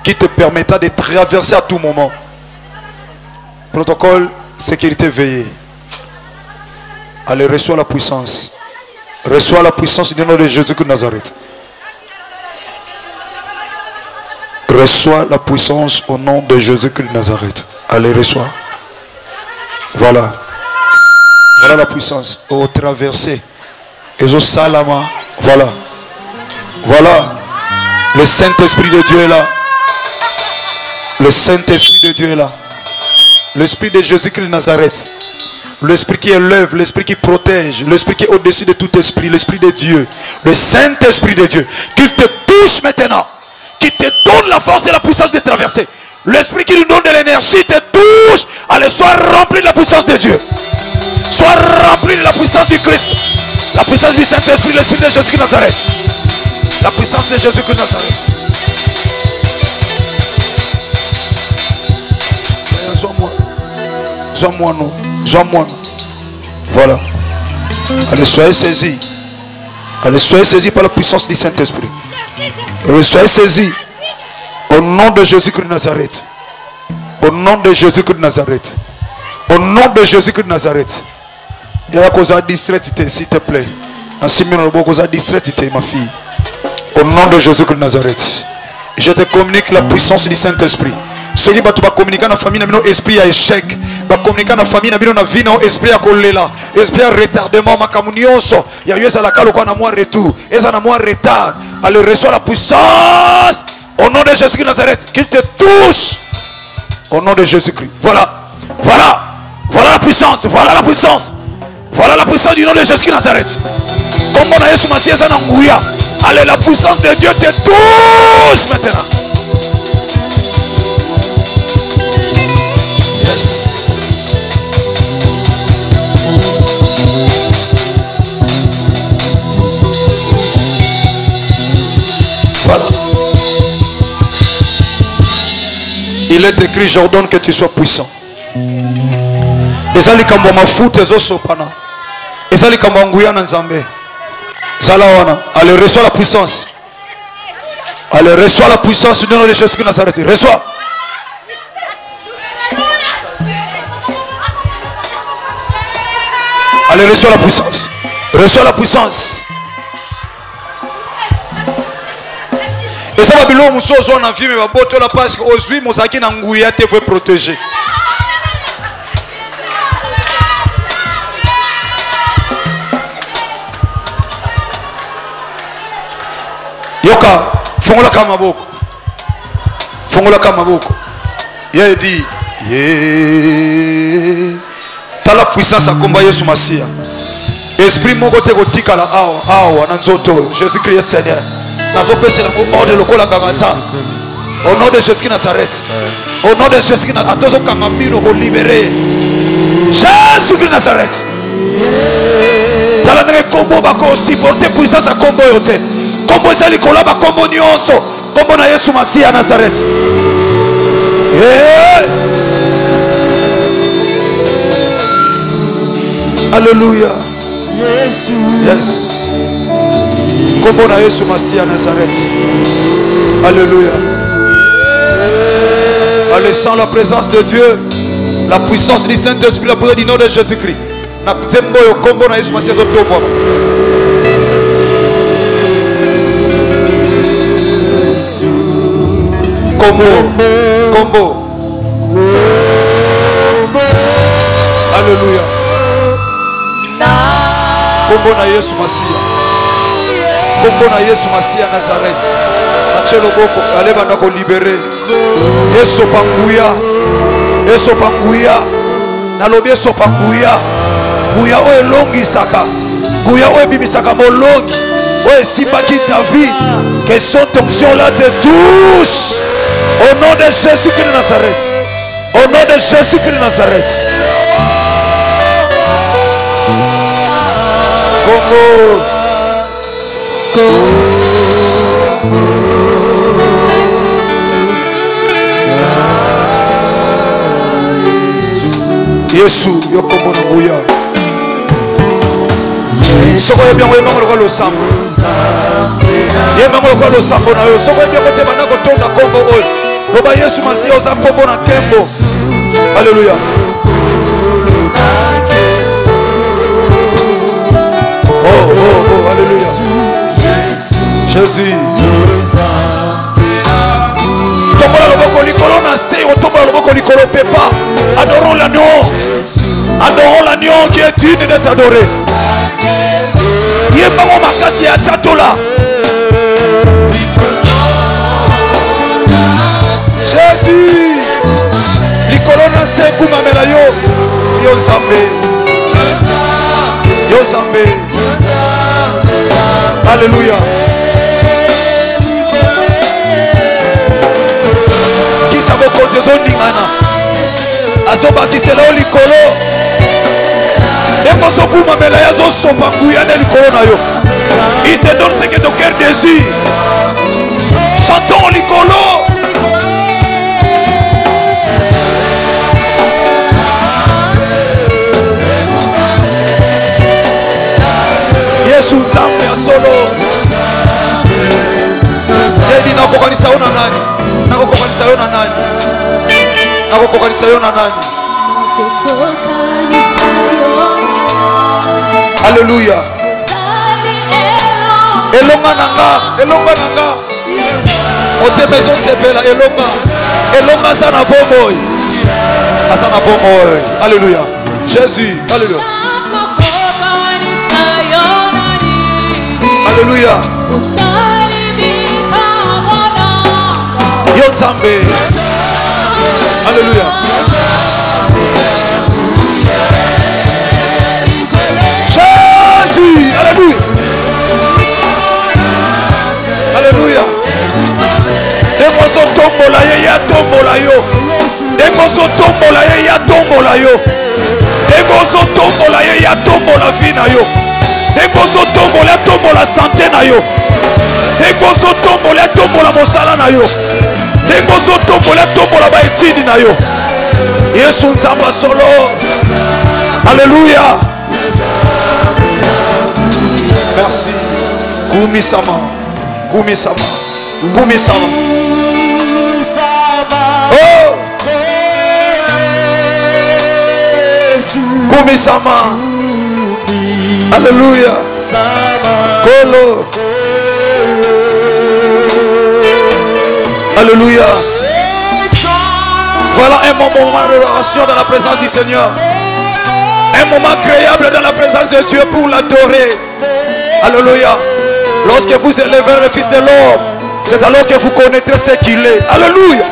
Qui te permettra de traverser à tout moment. Protocole, sécurité veillée. Allez, reçois la puissance. Reçois la puissance du nom de Jésus de Nazareth. Reçois la puissance au nom de Jésus de Nazareth. Allez, reçois. Voilà. Voilà la puissance. Au traversé. Et au salama. Voilà. Voilà. Le Saint-Esprit de Dieu est là. Le Saint-Esprit de Dieu est là. L'Esprit de Jésus-Christ de Nazareth. L'Esprit qui élève, l'Esprit qui protège, l'Esprit qui est au-dessus de tout esprit, l'Esprit de Dieu. Le Saint-Esprit de Dieu. Qu'il te touche maintenant. Qu'il te donne la force et la puissance de traverser. L'Esprit qui nous donne de l'énergie te touche. Allez, sois rempli de la puissance de Dieu. Sois rempli de la puissance du Christ. La puissance du Saint-Esprit, l'Esprit de Jésus-Christ de Nazareth. La puissance de Jésus-Christ de Nazareth. Sois-moi nous. Sois-moi nous. Voilà. Allez, soyez saisis. Allez, soyez saisis par la puissance du Saint-Esprit. Allez, soyez saisis. Au nom de Jésus-Christ de Nazareth. Au nom de Jésus-Christ de Nazareth. Au nom de Jésus-Christ de Nazareth. Il y a cause à distraite, s'il te plaît. En 6 minutes, il y a cause à distraite, ma fille. Au nom de Jésus-Christ de Nazareth. Je te communique la puissance du Saint-Esprit. Ceux qui vont communiquer dans la famille, dans l'esprit à échec. Va communiquer dans la famille, dans la vie, dans l'esprit à coller esprit à retardement, ma communionso. Il y a eu ça la calo qu'on a moins retour. Et ça a moins retard. Allez, reçois la puissance. Au nom de Jésus-Christ de Nazareth. Qu'il te touche. Au nom de Jésus-Christ. Voilà. Voilà. Voilà la puissance. Voilà la puissance. Voilà la puissance du nom de Jésus-Christ de Nazareth. Comme on a eu sous allez, la puissance de Dieu te touche maintenant. Voilà. Il est écrit, j'ordonne que tu sois puissant. Et ça, les kamboma fout et sopana. Et ça, les kambangouya nanzambe. Zalawana. Allez, reçois la puissance. Allez, reçois la puissance du nom de Jésus de Nazareth. Reçois. Allez, reçois la puissance. Reçois la puissance. Et ça va bien, monsieur, on a vu, mais va botter la parce que aujourd'hui, mon sac n'a ngouya te peut protéger. Yoka, fongola kama boko. Fongola kama boko. Il dit, t'as la puissance à combattre Yesu Masia. Esprit mon côté gotika la awa nanzoto. Jésus-Christ Seigneur. Au nom de Jésus-Christ Nazareth. Au nom de Jésus-Christ Nazareth. Attention kamamino ko libérer. Jésus-Christ Nazareth. Tala ne combo bako supporter puissance à combo yote. Combo sali kolaba combo nyonso. Combo na Yesu Masia Nazareth. Alléluia. Yes. Combo na Yesu Masia Nazareth. Alléluia. Allez, sans la présence de Dieu, la puissance du Saint-Esprit, la puissance du nom de Jésus-Christ. Na tembo yo combo na Yesu Masia zotobo. Combo. Alléluia. Combo na Yesu Masia. Combo na Yesu Masia Nazareth. Achelo boko aleba ndako libérer. Yesu panguya. Yesu panguya. Nalobi Yesu panguya. Guya o elongi saka. Guya o bibisaka molongi. O sipaki ta vie. Que son onction là te touche. Au nom de Jésus-Christ de Nazareth. Au nom de Jésus-Christ de Nazareth. Congo. Yesu yokombo na buya. Soko bien we mango lokalo sambo. Ye mango lokalo sambo na yo. Soko bien kote bana ko tonda kombo oy. Boba Yesu Masia oza kombo na kembo. Alléluia. Oh, alléluia. Jésus. Tombola loboko likolo na se, tombola loboko likolo pepa. Adorons la nom. Adorons l'agneau qui est digne d'être adoré. Yébango makasi ya tatola. Jésus. Likolona seku mamela yo. Yo Nzambe. Yo Nzambe. Alléluia. Kitaboko Jesu ningana. Azobakisela o likolo. Dès sokuma mela ya zo sopa nguya na likolo na yo. Il te donne ce que ton cœur désire. Chantons likolo. Yesu Nzambe ya solo. Yedi nakokanisa yo na nani? Nakokanisa yo na nani? Nakokanisa yo na nani? Alléluia. Elonga nanga, elonga nanga. Ote maison sepela elonga. Elonga sana bomoy. Asana bomoy. Alléluia. Jésus, alléluia. Alléluia. Yo Nzambe. Alléluia. Jésus. Alléluia. Alléluia. Demoso tombola ye ya tombola yo. Demoso tombola ye ya tombola yo. Demoso tombola ye ya tombola vie na yo. Demoso tombola tombola santé na yo. Demoso tombola tombola mosala na yo. Demoso tombola tombola ba etidi na yo. Yesu Nzamba solo. Alléluia. Merci. Kumi sama. Kumi sama. Kumi sama. Oh. Kumi sama. Alléluia. Kolo. Alléluia. Voilà un moment d'adoration dans la présence du Seigneur. Un moment agréable dans la présence de Dieu pour l'adorer. Alléluia. Lorsque vous élèverez le Fils de l'homme, c'est alors que vous connaîtrez ce qu'il est. Alléluia.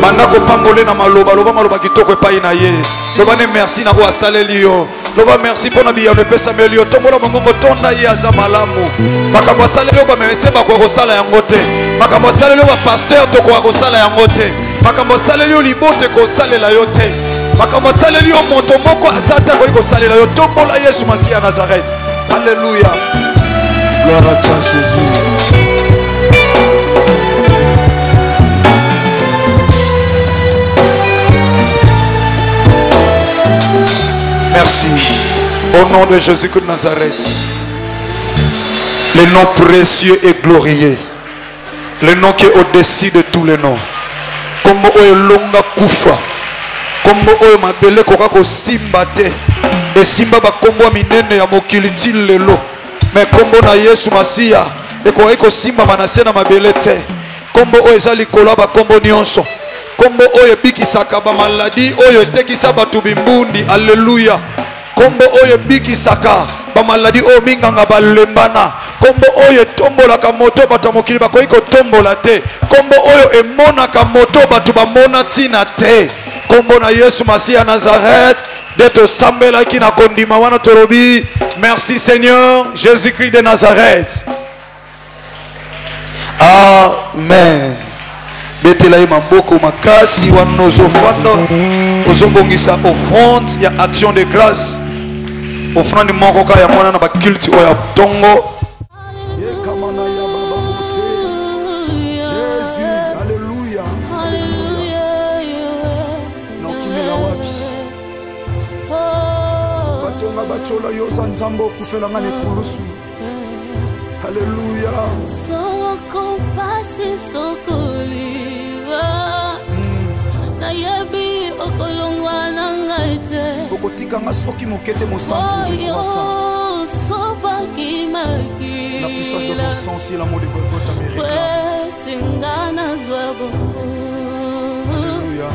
Mandako pangolé na maloba loba maloba kitoko epai na ye loba ne merci na ko asaleli yo loba merci pona biya ne pesa melio tombola mongongo tonda ye aza malamu makambo asaleli yo ba metse ba ko sala yango te makambo asaleli yo ba pasteur to ko sala yango te makambo asaleli yo libote ko salela yo te makambo asaleli yo moto moko azata ko salela yo tombola Yesu Masihi ya Nazareth. Alléluia. Gloire à toi Jésus. Merci. Au nom de Jésus-Christ de Nazareth. Le nom précieux et glorieux. Le nom qui est au-dessus de tous les noms. Comme longa kufa. Comme mabele koka ko simba te. Et simba ba kombo minene ya mokili til lelo. Mais kombo na Yesu Masihi e ko simba manase na mabele te. Kombo o ezali kola ba kombo nyonso. Kombo oyo bikisaka ba maladi oyo tekisa batu bimbundi. Alléluia. Kombo oyo bikisaka ba maladi oyo minganga balembana. Kombo oyo tombolaka moto batu mokili bakoki ko tombola te. Kombo oyo emonaka moto batu bamona tina te. Kombo na Yesu Masihi ya Nazareth. D'être sambela ki na kondima wana torobi. Merci Seigneur Jésus-Christ de Nazareth. Amen. Betela ye maboko makasi wana ozofanda ozobongisa offrande ya action de grâce offrande moko ka ya mwana na ba culte oya tongo. Jésus, alléluia, alléluia. Nokimela wapi batonga bachola yo sanzambo kufela ngane kulusu. Alléluia. Soko pasi sokoliva na yebi okolongwa na ngaite Tikanga soki mokete mon sang, je crois ça. La puissance de ton sang, si l'amour de Golgotha me réclame. Alléluia.